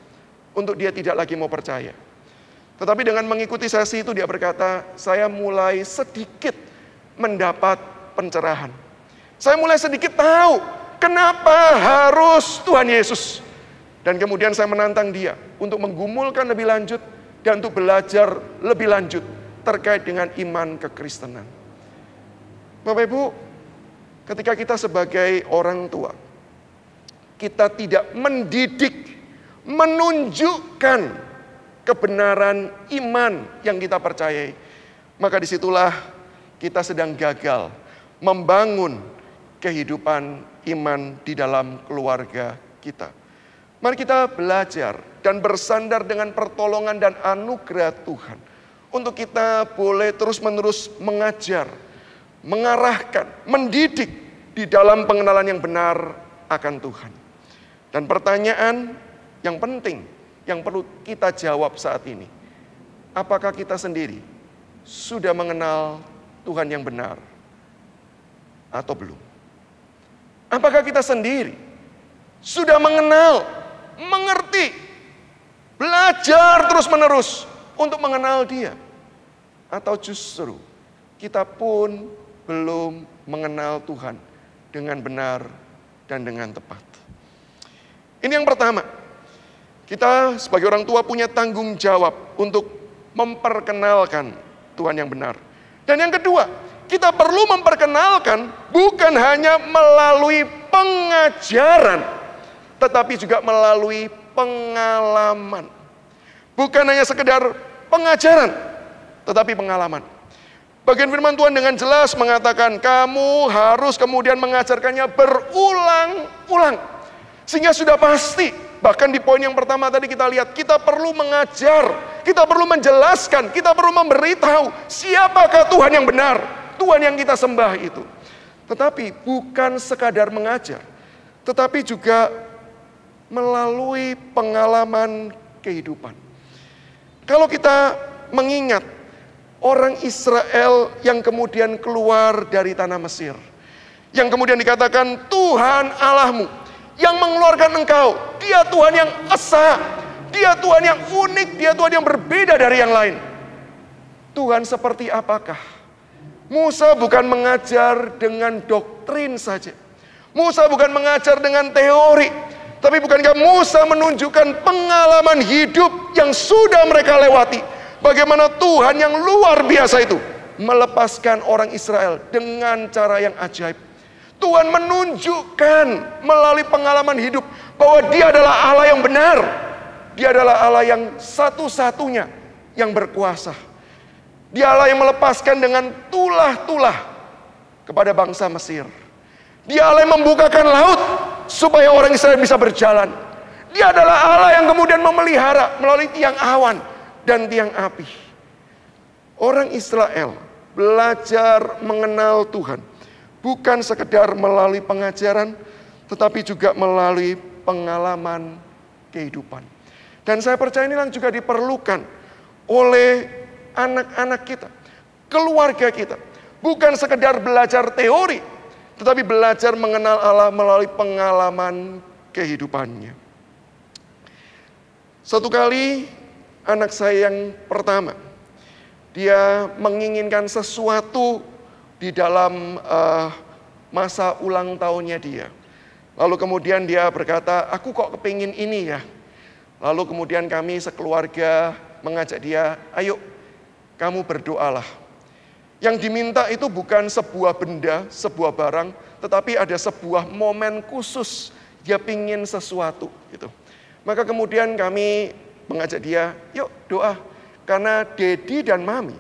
untuk dia tidak lagi mau percaya. Tetapi dengan mengikuti sesi itu dia berkata, saya mulai sedikit mendapat pencerahan. Saya mulai sedikit tahu kenapa harus Tuhan Yesus. Dan kemudian saya menantang dia untuk menggumulkan lebih lanjut dan untuk belajar lebih lanjut terkait dengan iman kekristenan. Bapak Ibu, ketika kita sebagai orang tua, kita tidak mendidik, menunjukkan kebenaran iman yang kita percayai, maka disitulah kita sedang gagal membangun kehidupan iman di dalam keluarga kita. Mari kita belajar dan bersandar dengan pertolongan dan anugerah Tuhan. Untuk kita boleh terus-menerus mengajar, mengarahkan, mendidik di dalam pengenalan yang benar akan Tuhan. Dan pertanyaan yang penting yang perlu kita jawab saat ini, apakah kita sendiri sudah mengenal Tuhan yang benar atau belum? Apakah kita sendiri sudah mengenal, mengerti, belajar terus-menerus untuk mengenal Dia? Atau justru kita pun belum mengenal Tuhan dengan benar dan dengan tepat? Ini yang pertama. Kita sebagai orang tua punya tanggung jawab untuk memperkenalkan Tuhan yang benar. Dan yang kedua, kita perlu memperkenalkan bukan hanya melalui pengajaran, tetapi juga melalui pengalaman. Bukan hanya sekedar pengajaran, tetapi pengalaman. Bagian firman Tuhan dengan jelas mengatakan, kamu harus kemudian mengajarkannya berulang-ulang. Sehingga sudah pasti, bahkan di poin yang pertama tadi kita lihat, kita perlu mengajar, kita perlu menjelaskan, kita perlu memberitahu siapakah Tuhan yang benar, Tuhan yang kita sembah itu. Tetapi bukan sekadar mengajar, tetapi juga melalui pengalaman kehidupan. Kalau kita mengingat orang Israel yang kemudian keluar dari tanah Mesir. Yang kemudian dikatakan Tuhan Allahmu yang mengeluarkan engkau. Dia Tuhan yang esa, Dia Tuhan yang unik, Dia Tuhan yang berbeda dari yang lain. Tuhan seperti apakah? Musa bukan mengajar dengan doktrin saja. Musa bukan mengajar dengan teori. Tapi bukankah Musa menunjukkan pengalaman hidup yang sudah mereka lewati. Bagaimana Tuhan yang luar biasa itu melepaskan orang Israel dengan cara yang ajaib. Tuhan menunjukkan melalui pengalaman hidup bahwa Dia adalah Allah yang benar. Dia adalah Allah yang satu-satunya yang berkuasa. Dia Allah yang melepaskan dengan tulah-tulah kepada bangsa Mesir. Dia Allah yang membukakan laut supaya orang Israel bisa berjalan. Dia adalah Allah yang kemudian memelihara melalui tiang awan dan tiang api. Orang Israel belajar mengenal Tuhan. Bukan sekedar melalui pengajaran, tetapi juga melalui pengalaman kehidupan. Dan saya percaya ini juga diperlukan oleh anak-anak kita, keluarga kita. Bukan sekedar belajar teori, tetapi belajar mengenal Allah melalui pengalaman kehidupannya. Satu kali anak saya yang pertama, dia menginginkan sesuatu di dalam masa ulang tahunnya dia. Lalu kemudian dia berkata, aku kok kepingin ini ya. Lalu kemudian kami sekeluarga mengajak dia, ayo kamu berdoalah. Yang diminta itu bukan sebuah benda, sebuah barang, tetapi ada sebuah momen khusus. Dia pingin sesuatu gitu. Maka kemudian kami mengajak dia, yuk doa. Karena Dedi dan Mami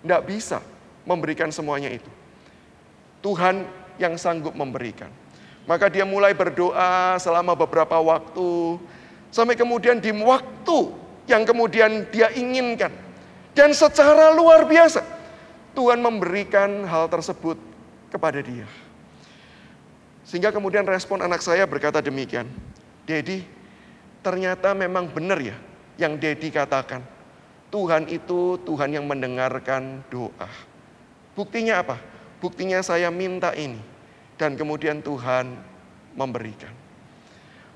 tidak bisa memberikan semuanya itu. Tuhan yang sanggup memberikan. Maka dia mulai berdoa selama beberapa waktu. Sampai kemudian di waktu yang kemudian dia inginkan. Dan secara luar biasa, Tuhan memberikan hal tersebut kepada dia. Sehingga kemudian respon anak saya berkata demikian. Dedi, ternyata memang benar ya yang Dedi katakan. Tuhan itu Tuhan yang mendengarkan doa. Buktinya apa? Buktinya saya minta ini. Dan kemudian Tuhan memberikan.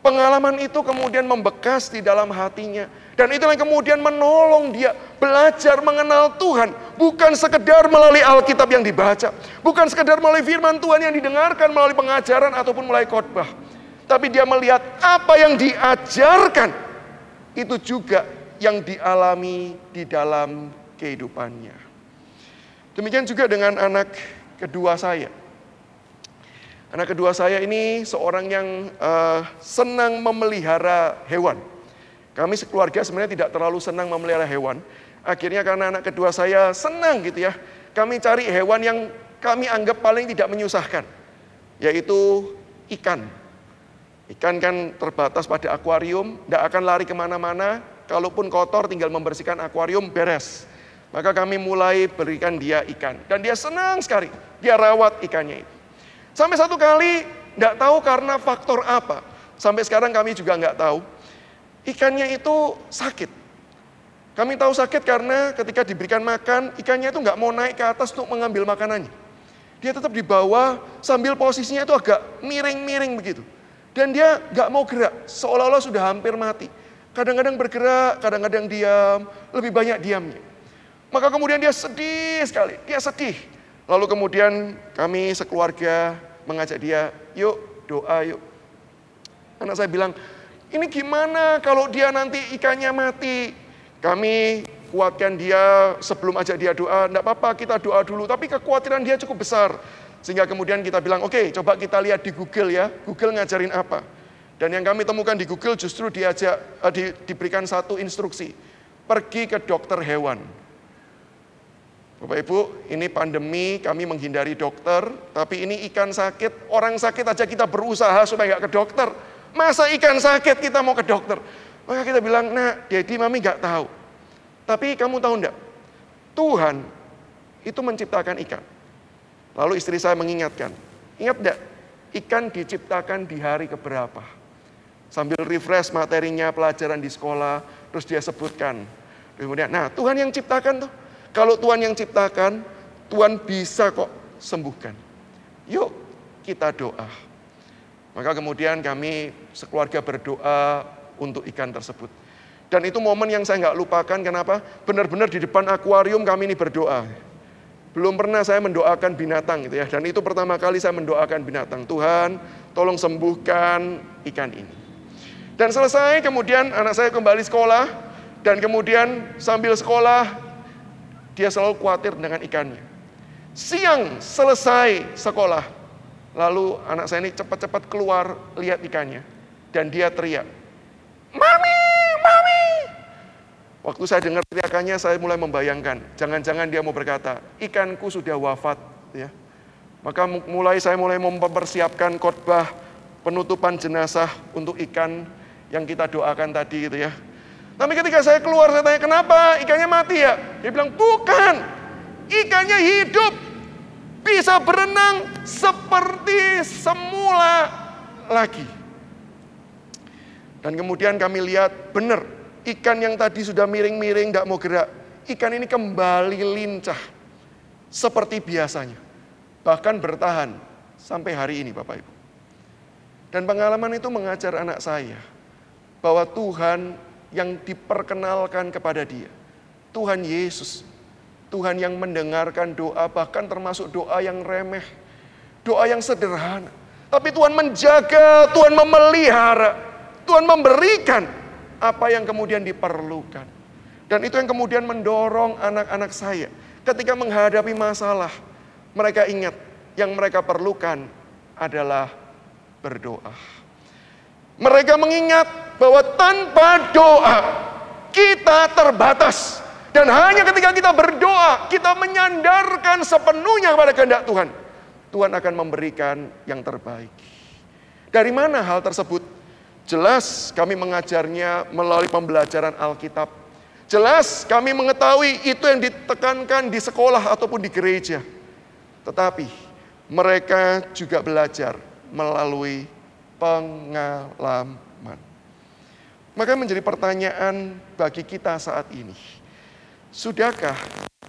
Pengalaman itu kemudian membekas di dalam hatinya. Dan itu yang kemudian menolong dia belajar mengenal Tuhan. Bukan sekedar melalui Alkitab yang dibaca. Bukan sekedar melalui firman Tuhan yang didengarkan melalui pengajaran ataupun melalui khotbah. Tapi dia melihat apa yang diajarkan. Itu juga yang dialami di dalam kehidupannya. Demikian juga dengan anak kedua saya. Anak kedua saya ini seorang yang senang memelihara hewan. Kami sekeluarga sebenarnya tidak terlalu senang memelihara hewan. Akhirnya karena anak kedua saya senang gitu ya, kami cari hewan yang kami anggap paling tidak menyusahkan. Yaitu ikan. Ikan kan terbatas pada akuarium, tidak akan lari kemana-mana. Kalaupun kotor tinggal membersihkan akuarium, beres. Maka kami mulai berikan dia ikan. Dan dia senang sekali, dia rawat ikannya itu. Sampai satu kali, tidak tahu karena faktor apa. Sampai sekarang kami juga nggak tahu. Ikannya itu sakit. Kami tahu sakit karena ketika diberikan makan, ikannya itu nggak mau naik ke atas untuk mengambil makanannya. Dia tetap di bawah sambil posisinya itu agak miring-miring begitu. Dan dia nggak mau gerak, seolah-olah sudah hampir mati. Kadang-kadang bergerak, kadang-kadang diam, lebih banyak diamnya. Maka kemudian dia sedih sekali, dia sedih. Lalu kemudian kami sekeluarga mengajak dia, yuk doa yuk. Anak saya bilang, ini gimana kalau dia nanti ikannya mati? Kami kuatkan dia sebelum ajak dia doa, enggak apa-apa kita doa dulu. Tapi kekhawatiran dia cukup besar. Sehingga kemudian kita bilang, oke, coba kita lihat di Google ya, Google ngajarin apa. Dan yang kami temukan di Google justru diberikan satu instruksi. Pergi ke dokter hewan. Bapak Ibu, ini pandemi, kami menghindari dokter. Tapi ini ikan sakit, orang sakit aja kita berusaha supaya nggak ke dokter. Masa ikan sakit kita mau ke dokter? Maka kita bilang, nah Dedi Mami nggak tahu. Tapi kamu tahu enggak? Tuhan itu menciptakan ikan. Lalu istri saya mengingatkan, ingat enggak? Ikan diciptakan di hari keberapa? Sambil refresh materinya pelajaran di sekolah, terus dia sebutkan. Kemudian, nah Tuhan yang ciptakan tuh. Kalau Tuhan yang ciptakan, Tuhan bisa kok sembuhkan. Yuk kita doa. Maka kemudian kami sekeluarga berdoa untuk ikan tersebut. Dan itu momen yang saya nggak lupakan, kenapa? Benar-benar di depan akuarium kami ini berdoa. Belum pernah saya mendoakan binatang gitu ya. Dan itu pertama kali saya mendoakan binatang. Tuhan, tolong sembuhkan ikan ini. Dan selesai kemudian anak saya kembali sekolah. Dan kemudian sambil sekolah, dia selalu khawatir dengan ikannya. Siang selesai sekolah, lalu anak saya ini cepat-cepat keluar lihat ikannya. Dan dia teriak, "Mami, Mami!" Waktu saya dengar teriakannya, saya mulai membayangkan, jangan-jangan dia mau berkata, "Ikanku sudah wafat." Ya. Maka saya mulai mempersiapkan khotbah penutupan jenazah untuk ikan yang kita doakan tadi gitu ya. Tapi ketika saya keluar, saya tanya, "Kenapa ikannya mati ya?" Dia bilang, "Bukan, ikannya hidup, bisa berenang seperti semula lagi." Dan kemudian kami lihat, benar, ikan yang tadi sudah miring-miring, tidak mau gerak, ikan ini kembali lincah seperti biasanya. Bahkan bertahan sampai hari ini, Bapak Ibu. Dan pengalaman itu mengajar anak saya bahwa Tuhan yang diperkenalkan kepada dia, Tuhan Yesus, Tuhan yang mendengarkan doa, bahkan termasuk doa yang remeh, doa yang sederhana. Tapi Tuhan menjaga, Tuhan memelihara, Tuhan memberikan apa yang kemudian diperlukan. Dan itu yang kemudian mendorong anak-anak saya. Ketika menghadapi masalah, mereka ingat yang mereka perlukan adalah berdoa. Mereka mengingat bahwa tanpa doa kita terbatas. Dan hanya ketika kita berdoa, kita menyandarkan sepenuhnya kepada kehendak Tuhan, Tuhan akan memberikan yang terbaik. Dari mana hal tersebut? Jelas kami mengajarnya melalui pembelajaran Alkitab. Jelas kami mengetahui itu yang ditekankan di sekolah ataupun di gereja. Tetapi mereka juga belajar melalui pengalaman. Maka menjadi pertanyaan bagi kita saat ini. Sudahkah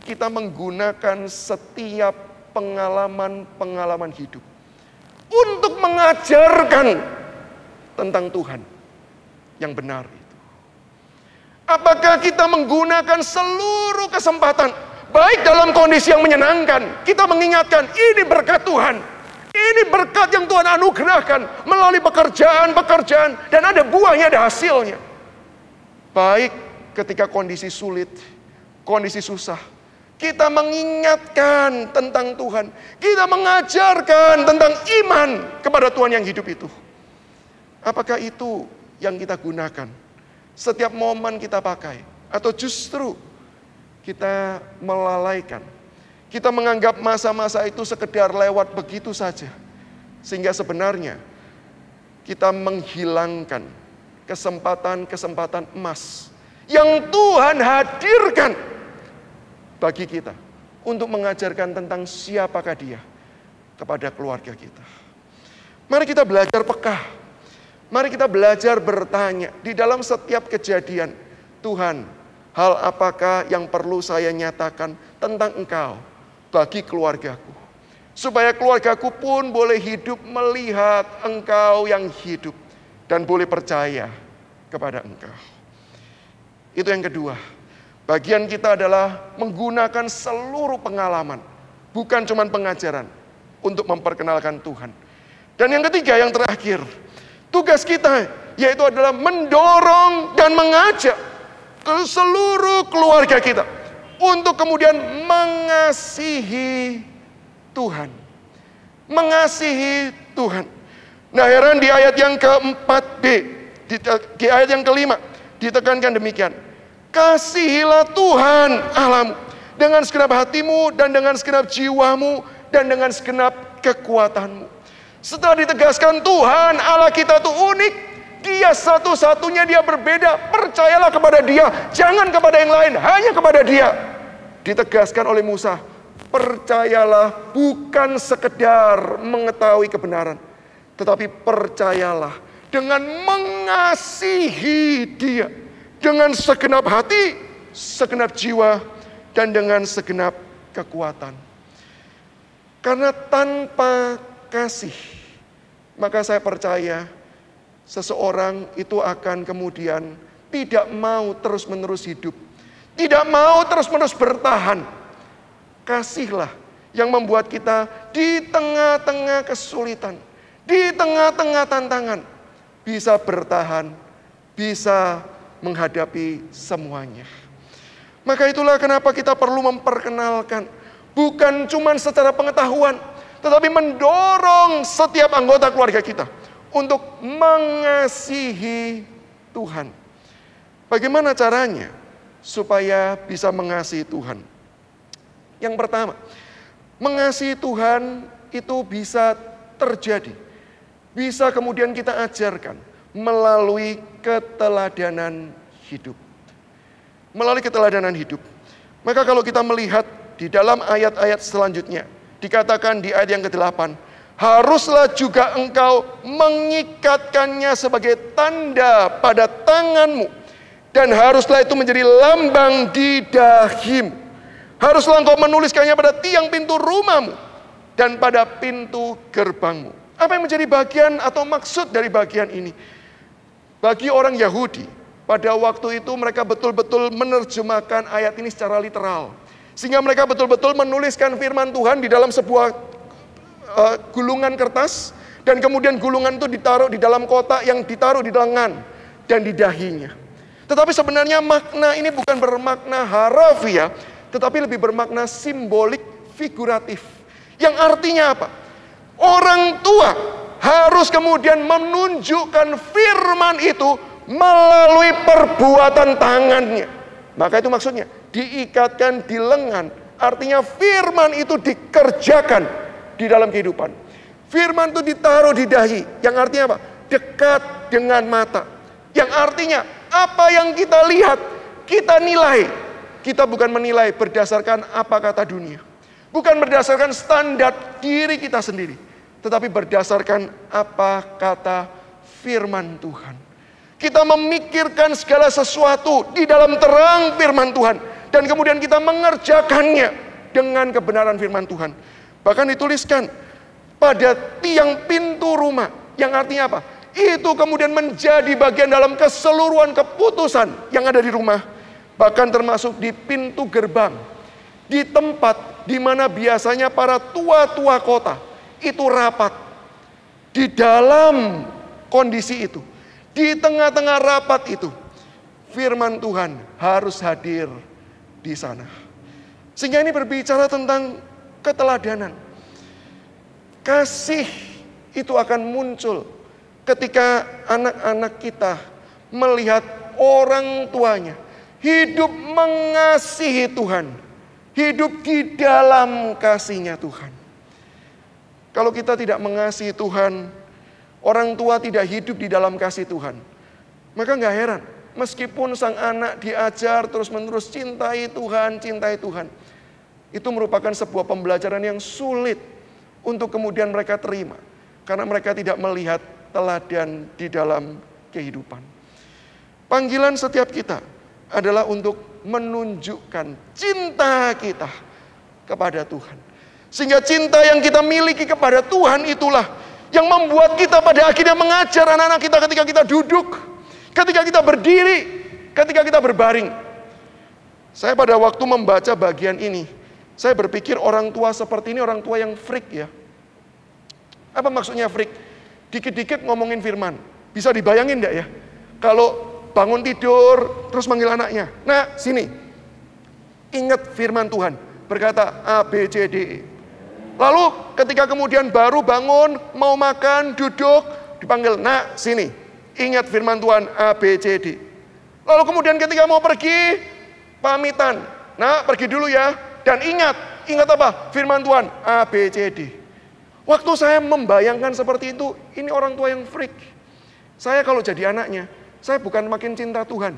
kita menggunakan setiap pengalaman-pengalaman hidup untuk mengajarkan tentang Tuhan yang benar itu? Apakah kita menggunakan seluruh kesempatan, baik dalam kondisi yang menyenangkan, kita mengingatkan ini berkat Tuhan, ini berkat yang Tuhan anugerahkan melalui pekerjaan-pekerjaan, dan ada buahnya, ada hasilnya. Baik ketika kondisi sulit, kondisi susah, kita mengingatkan tentang Tuhan, kita mengajarkan tentang iman kepada Tuhan yang hidup itu. Apakah itu yang kita gunakan setiap momen kita pakai? Atau justru kita melalaikan, kita menganggap masa-masa itu sekedar lewat begitu saja, sehingga sebenarnya kita menghilangkan kesempatan-kesempatan emas yang Tuhan hadirkan bagi kita untuk mengajarkan tentang siapakah Dia kepada keluarga kita. Mari kita belajar peka. Mari kita belajar bertanya di dalam setiap kejadian. Tuhan, hal apakah yang perlu saya nyatakan tentang Engkau bagi keluargaku? Supaya keluargaku pun boleh hidup melihat Engkau yang hidup dan boleh percaya kepada Engkau. Itu yang kedua. Bagian kita adalah menggunakan seluruh pengalaman, bukan cuma pengajaran, untuk memperkenalkan Tuhan. Dan yang ketiga, yang terakhir, tugas kita yaitu adalah mendorong dan mengajak ke seluruh keluarga kita untuk kemudian mengasihi Tuhan. Mengasihi Tuhan. Nah, heran di ayat yang keempat B, di ayat yang kelima, ditekankan demikian. Kasihilah Tuhan Allahmu dengan segenap hatimu dan dengan segenap jiwamu dan dengan segenap kekuatanmu. Setelah ditegaskan Tuhan Allah kita itu unik, Dia satu-satunya, Dia berbeda, percayalah kepada Dia, jangan kepada yang lain, hanya kepada Dia. Ditegaskan oleh Musa, percayalah bukan sekedar mengetahui kebenaran, tetapi percayalah dengan mengasihi Dia dengan segenap hati, segenap jiwa, dan dengan segenap kekuatan. Karena tanpa kasih, maka saya percaya seseorang itu akan kemudian tidak mau terus-menerus hidup. Tidak mau terus-menerus bertahan. Kasihlah yang membuat kita di tengah-tengah kesulitan, di tengah-tengah tantangan, bisa bertahan, bisa menghadapi semuanya. Maka itulah kenapa kita perlu memperkenalkan, bukan cuma secara pengetahuan, tetapi mendorong setiap anggota keluarga kita untuk mengasihi Tuhan. Bagaimana caranya supaya bisa mengasihi Tuhan? Yang pertama, mengasihi Tuhan itu bisa terjadi, bisa kemudian kita ajarkan melalui keteladanan hidup. Melalui keteladanan hidup. Maka kalau kita melihat di dalam ayat-ayat selanjutnya, dikatakan di ayat yang ke-8, haruslah juga engkau mengikatkannya sebagai tanda pada tanganmu, dan haruslah itu menjadi lambang di dahimu. Haruslah engkau menuliskannya pada tiang pintu rumahmu dan pada pintu gerbangmu. Apa yang menjadi bagian atau maksud dari bagian ini? Bagi orang Yahudi, pada waktu itu mereka betul-betul menerjemahkan ayat ini secara literal. Sehingga mereka betul-betul menuliskan firman Tuhan di dalam sebuah gulungan kertas. Dan kemudian gulungan itu ditaruh di dalam kotak yang ditaruh di lengan dan di dahinya. Tetapi sebenarnya makna ini bukan bermakna harafiah, tetapi lebih bermakna simbolik, figuratif. Yang artinya apa? Orang tua harus kemudian menunjukkan firman itu melalui perbuatan tangannya. Maka itu maksudnya, diikatkan di lengan. Artinya firman itu dikerjakan di dalam kehidupan. Firman itu ditaruh di dahi. Yang artinya apa? Dekat dengan mata. Yang artinya, apa yang kita lihat, kita nilai. Kita bukan menilai berdasarkan apa kata dunia. Bukan berdasarkan standar diri kita sendiri. Tetapi berdasarkan apa kata firman Tuhan. Kita memikirkan segala sesuatu di dalam terang firman Tuhan. Dan kemudian kita mengerjakannya dengan kebenaran firman Tuhan. Bahkan dituliskan pada tiang pintu rumah. Yang artinya apa? Itu kemudian menjadi bagian dalam keseluruhan keputusan yang ada di rumah. Bahkan termasuk di pintu gerbang. Di tempat di mana biasanya para tua-tua kota itu rapat. Di dalam kondisi itu, di tengah-tengah rapat itu, firman Tuhan harus hadir di sana. Sehingga ini berbicara tentang keteladanan. Kasih itu akan muncul ketika anak-anak kita melihat orang tuanya hidup mengasihi Tuhan, hidup di dalam kasih-Nya Tuhan. Kalau kita tidak mengasihi Tuhan, orang tua tidak hidup di dalam kasih Tuhan, maka nggak heran, meskipun sang anak diajar terus-menerus cintai Tuhan, itu merupakan sebuah pembelajaran yang sulit untuk kemudian mereka terima, karena mereka tidak melihat teladan di dalam kehidupan. Panggilan setiap kita adalah untuk menunjukkan cinta kita kepada Tuhan. Sehingga cinta yang kita miliki kepada Tuhan itulah yang membuat kita pada akhirnya mengajar anak-anak kita ketika kita duduk, ketika kita berdiri, ketika kita berbaring. Saya pada waktu membaca bagian ini, saya berpikir orang tua seperti ini orang tua yang freak ya. Apa maksudnya freak? Dikit-dikit ngomongin firman. Bisa dibayangin enggak ya? Kalau bangun tidur terus manggil anaknya, "Nah, sini. Ingat firman Tuhan." Berkata A, B, C, D, E. Lalu ketika kemudian baru bangun, mau makan, duduk, dipanggil, "Nak, sini. Ingat firman Tuhan A, B, C, D." Lalu kemudian ketika mau pergi, pamitan. "Nak, pergi dulu ya. Dan ingat apa? Firman Tuhan A, B, C, D." Waktu saya membayangkan seperti itu, ini orang tua yang freak. Saya kalau jadi anaknya, saya bukan makin cinta Tuhan.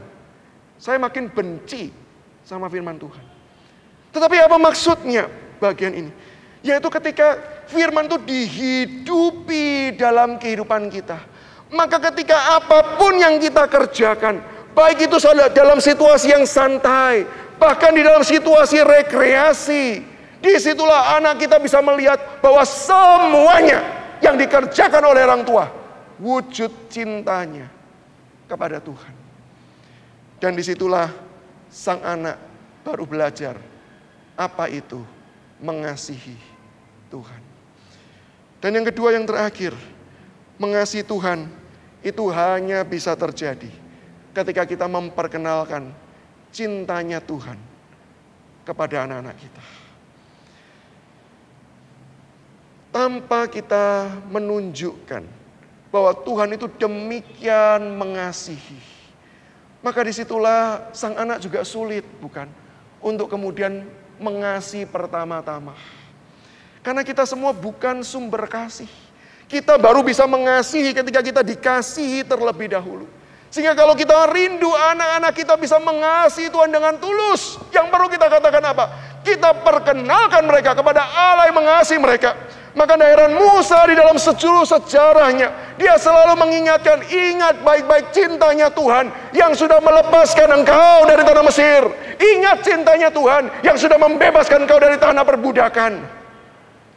Saya makin benci sama firman Tuhan. Tetapi apa maksudnya bagian ini? Yaitu ketika firman itu dihidupi dalam kehidupan kita. Maka ketika apapun yang kita kerjakan, baik itu dalam situasi yang santai, Bahkan di dalam situasi rekreasi, disitulah anak kita bisa melihat bahwa semuanya yang dikerjakan oleh orang tua, wujud cintanya kepada Tuhan. Dan disitulah sang anak baru belajar apa itu mengasihi Tuhan. Dan yang kedua, yang terakhir, mengasihi Tuhan itu hanya bisa terjadi ketika kita memperkenalkan cintanya Tuhan kepada anak-anak kita. Tanpa kita menunjukkan bahwa Tuhan itu demikian mengasihi, maka disitulah sang anak juga sulit, bukan? Untuk kemudian mengasihi pertama-tama. Karena kita semua bukan sumber kasih. Kita baru bisa mengasihi ketika kita dikasihi terlebih dahulu. Sehingga kalau kita rindu anak-anak kita bisa mengasihi Tuhan dengan tulus, yang perlu kita katakan apa? Kita perkenalkan mereka kepada Allah yang mengasihi mereka. Maka heran Musa di dalam seluruh sejarahnya, dia selalu mengingatkan, ingat baik-baik cintanya Tuhan yang sudah melepaskan engkau dari tanah Mesir. Ingat cintanya Tuhan yang sudah membebaskan engkau dari tanah perbudakan.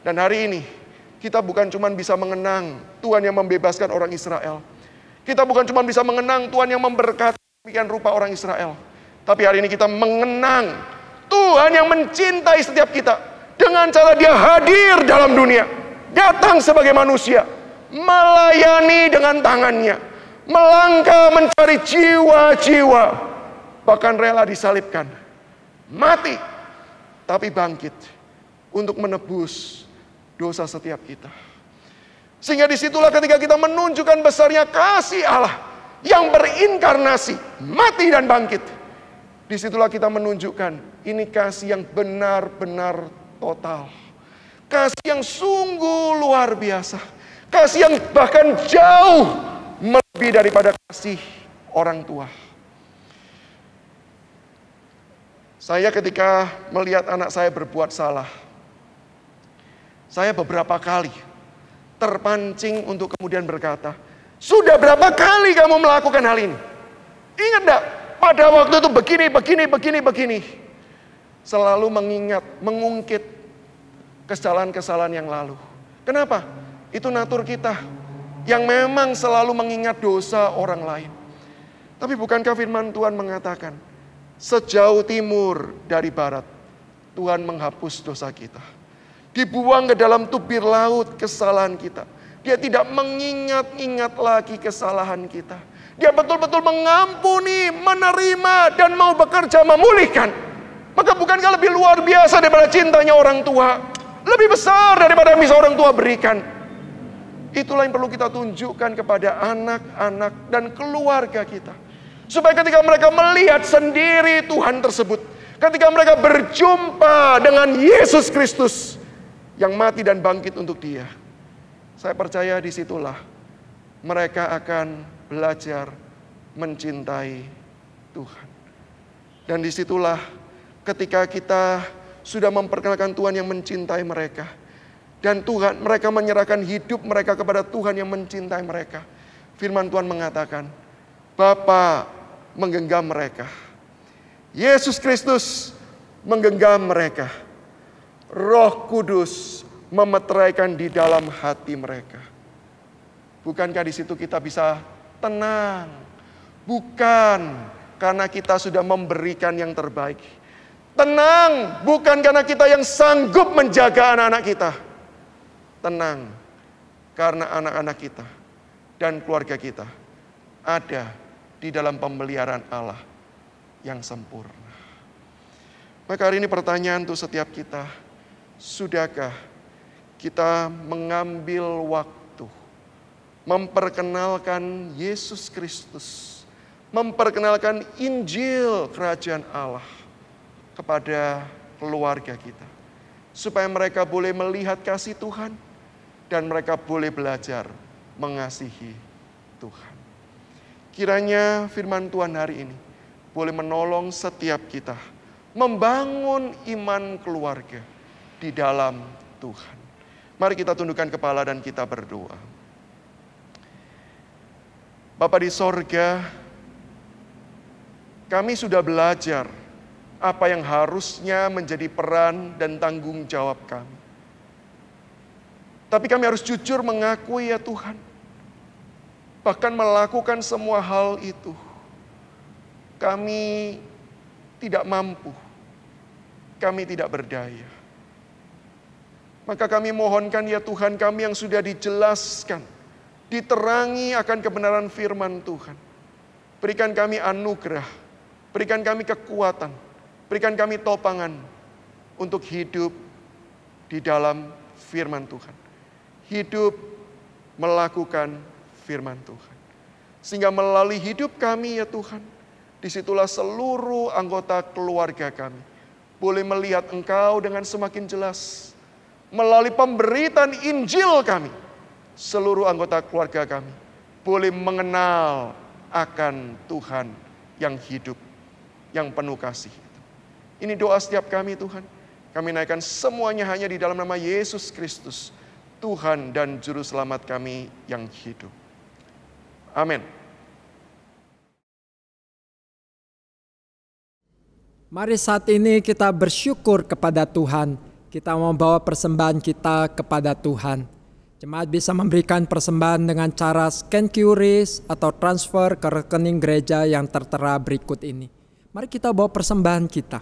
Dan hari ini, kita bukan cuma bisa mengenang Tuhan yang membebaskan orang Israel. Kita bukan cuma bisa mengenang Tuhan yang memberkati demikian rupa orang Israel. Tapi hari ini kita mengenang Tuhan yang mencintai setiap kita. Dengan cara dia hadir dalam dunia. Datang sebagai manusia. Melayani dengan tangannya. Melangkah mencari jiwa-jiwa. Bahkan rela disalibkan. Mati. Tapi bangkit. Untuk menebus dosa setiap kita. Sehingga disitulah ketika kita menunjukkan besarnya kasih Allah yang berinkarnasi, mati dan bangkit. Disitulah kita menunjukkan ini kasih yang benar-benar total. Kasih yang sungguh luar biasa. Kasih yang bahkan jauh melebihi daripada kasih orang tua. Saya ketika melihat anak saya berbuat salah, saya beberapa kali terpancing untuk kemudian berkata, sudah berapa kali kamu melakukan hal ini? Ingat enggak? Pada waktu itu begini. Selalu mengingat, mengungkit kesalahan-kesalahan yang lalu. Kenapa? Itu natur kita yang memang selalu mengingat dosa orang lain. Tapi bukankah firman Tuhan mengatakan, sejauh timur dari barat, Tuhan menghapus dosa kita. Dibuang ke dalam tubir laut kesalahan kita. Dia tidak mengingat-ingat lagi kesalahan kita. Dia betul-betul mengampuni, menerima, dan mau bekerja memulihkan. Maka bukankah lebih luar biasa daripada cintanya orang tua? Lebih besar daripada yang bisa orang tua berikan. Itulah yang perlu kita tunjukkan kepada anak-anak dan keluarga kita. Supaya ketika mereka melihat sendiri Tuhan tersebut. Ketika mereka berjumpa dengan Yesus Kristus yang mati dan bangkit untuk dia. Saya percaya disitulah mereka akan belajar mencintai Tuhan. Dan disitulah ketika kita sudah memperkenalkan Tuhan yang mencintai mereka. Dan Tuhan, mereka menyerahkan hidup mereka kepada Tuhan yang mencintai mereka. Firman Tuhan mengatakan, Bapa menggenggam mereka. Yesus Kristus menggenggam mereka. Roh Kudus memeteraikan di dalam hati mereka. Bukankah di situ kita bisa tenang? Bukan karena kita sudah memberikan yang terbaik. Tenang, bukan karena kita yang sanggup menjaga anak-anak kita. Tenang, karena anak-anak kita dan keluarga kita ada di dalam pemeliharaan Allah yang sempurna. Maka hari ini pertanyaan untuk setiap kita, sudahkah kita mengambil waktu memperkenalkan Yesus Kristus, memperkenalkan Injil Kerajaan Allah kepada keluarga kita, supaya mereka boleh melihat kasih Tuhan dan mereka boleh belajar mengasihi Tuhan. Kiranya firman Tuhan hari ini boleh menolong setiap kita membangun iman keluarga di dalam Tuhan. Mari kita tundukkan kepala dan kita berdoa. Bapa di sorga, kami sudah belajar apa yang harusnya menjadi peran dan tanggung jawab kami. Tapi kami harus jujur mengakui ya Tuhan, bahkan melakukan semua hal itu, kami tidak mampu, kami tidak berdaya. Maka kami mohonkan ya Tuhan, kami yang sudah dijelaskan, diterangi akan kebenaran firman Tuhan. Berikan kami anugerah, berikan kami kekuatan, berikan kami topangan untuk hidup di dalam firman Tuhan. Hidup melakukan firman Tuhan. Sehingga melalui hidup kami ya Tuhan, disitulah seluruh anggota keluarga kami boleh melihat Engkau dengan semakin jelas. Melalui pemberitaan Injil kami, seluruh anggota keluarga kami boleh mengenal akan Tuhan yang hidup, yang penuh kasih. Ini doa setiap kami Tuhan. Kami naikkan semuanya hanya di dalam nama Yesus Kristus, Tuhan dan Juru Selamat kami yang hidup. Amin. Mari saat ini kita bersyukur kepada Tuhan. Kita membawa persembahan kita kepada Tuhan. Jemaat bisa memberikan persembahan dengan cara scan QRIS atau transfer ke rekening gereja yang tertera berikut ini. Mari kita bawa persembahan kita.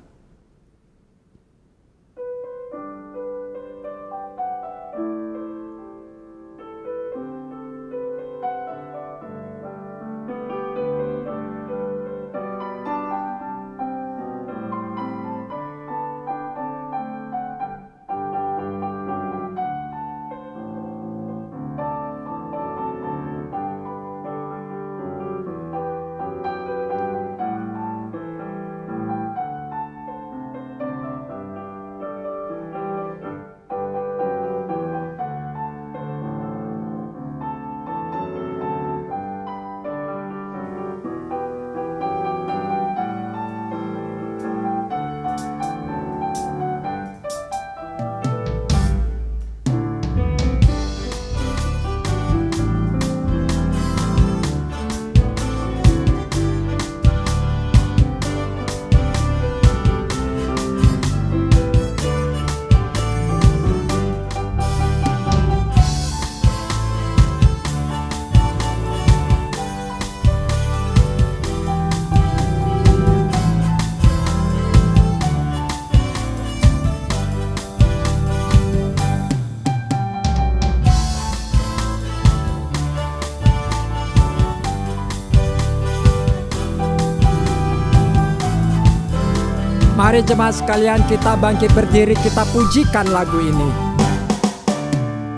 Mari jemaat sekalian kita bangkit berdiri, kita pujikan lagu ini.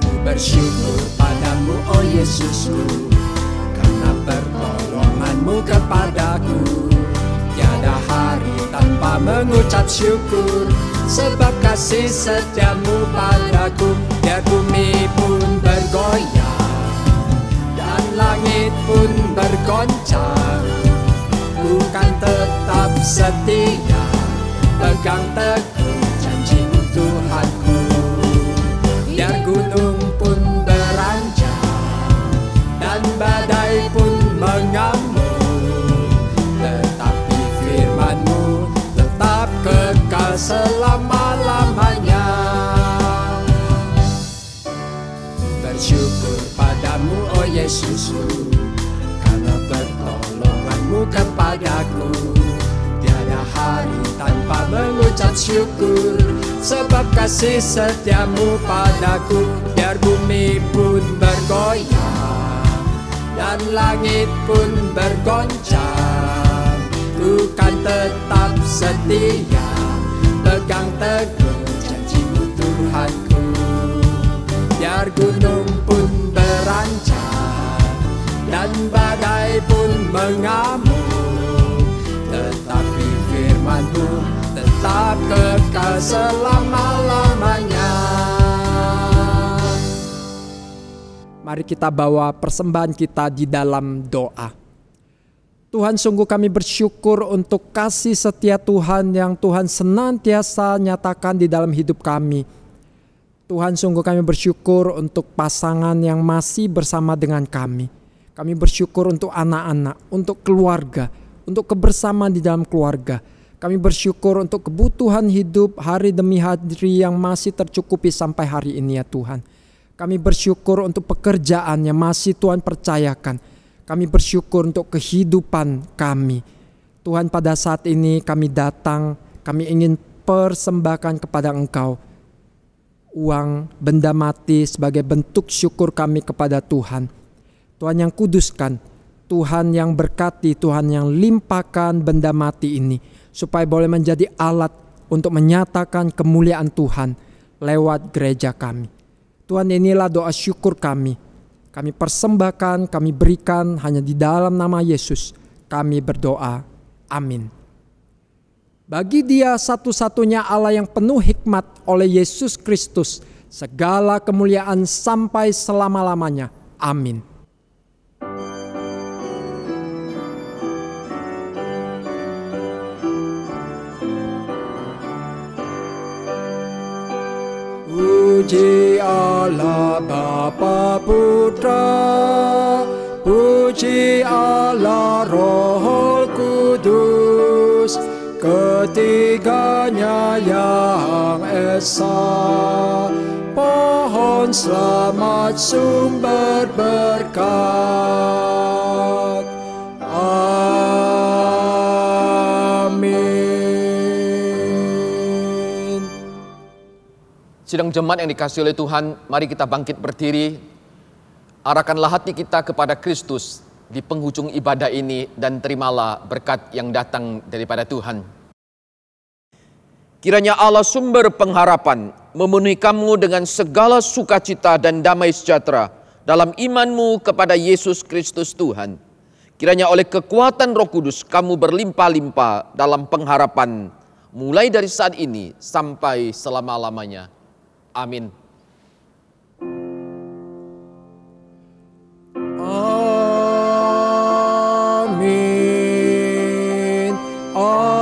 Ku bersyukur padamu oh Yesusku, karena pertolonganmu kepadaku. Tiada hari tanpa mengucap syukur, sebab kasih setiamu padaku. Biar bumi pun bergoyang dan langit pun bergoncang, ku kan tetap setia, pegang teguh janji-Mu Tuhanku. Biar gunung pun beranjak dan badai pun mengamuk, tetapi firman-Mu tetap kekal selama-lamanya. Bersyukur padamu oh Yesusku, karena pertolongan-Mu kepadaku. Tiada hari tanpa mengucap syukur, sebab kasih setiamu padaku. Biar bumi pun bergoyang dan langit pun bergoncang, ku kan tetap setia, pegang teguh janji-Mu Tuhanku. Biar gunung pun beranjak dan badai pun mengamuk, tetapi firman-Mu tetap kekal selama-lamanya. Mari kita bawa persembahan kita di dalam doa. Tuhan, sungguh kami bersyukur untuk kasih setia Tuhan yang Tuhan senantiasa nyatakan di dalam hidup kami. Tuhan, sungguh kami bersyukur untuk pasangan yang masih bersama dengan kami. Kami bersyukur untuk anak-anak, untuk keluarga, untuk kebersamaan di dalam keluarga. Kami bersyukur untuk kebutuhan hidup hari demi hari yang masih tercukupi sampai hari ini ya Tuhan. Kami bersyukur untuk pekerjaan yang masih Tuhan percayakan. Kami bersyukur untuk kehidupan kami. Tuhan, pada saat ini kami datang, kami ingin persembahkan kepada Engkau uang benda mati sebagai bentuk syukur kami kepada Tuhan. Tuhan yang kuduskan, Tuhan yang berkati, Tuhan yang limpahkan benda mati ini supaya boleh menjadi alat untuk menyatakan kemuliaan Tuhan lewat gereja kami. Tuhan, inilah doa syukur kami. Kami persembahkan, kami berikan hanya di dalam nama Yesus. Kami berdoa. Amin. Bagi Dia satu-satunya Allah yang penuh hikmat oleh Yesus Kristus, segala kemuliaan sampai selama-lamanya. Amin. Puji Allah Bapa Putra, puji Allah Roh Kudus, ketiganya yang esa. Pohon selamat sumber berkat. Amin. Sidang jemaat yang dikasihi oleh Tuhan, mari kita bangkit berdiri. Arahkanlah hati kita kepada Kristus di penghujung ibadah ini dan terimalah berkat yang datang daripada Tuhan. Kiranya Allah sumber pengharapan memenuhi kamu dengan segala sukacita dan damai sejahtera dalam imanmu kepada Yesus Kristus Tuhan. Kiranya oleh kekuatan Roh Kudus kamu berlimpah-limpah dalam pengharapan mulai dari saat ini sampai selama-lamanya. Amin. Amin. Amin.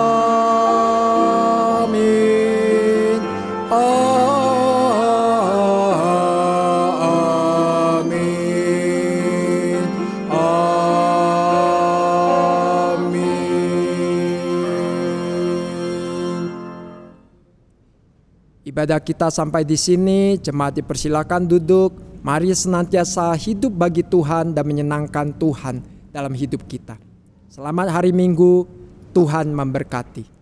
Amin. Amin. Ibadah kita sampai di sini, jemaat dipersilakan duduk. Mari senantiasa hidup bagi Tuhan dan menyenangkan Tuhan dalam hidup kita. Selamat hari Minggu, Tuhan memberkati.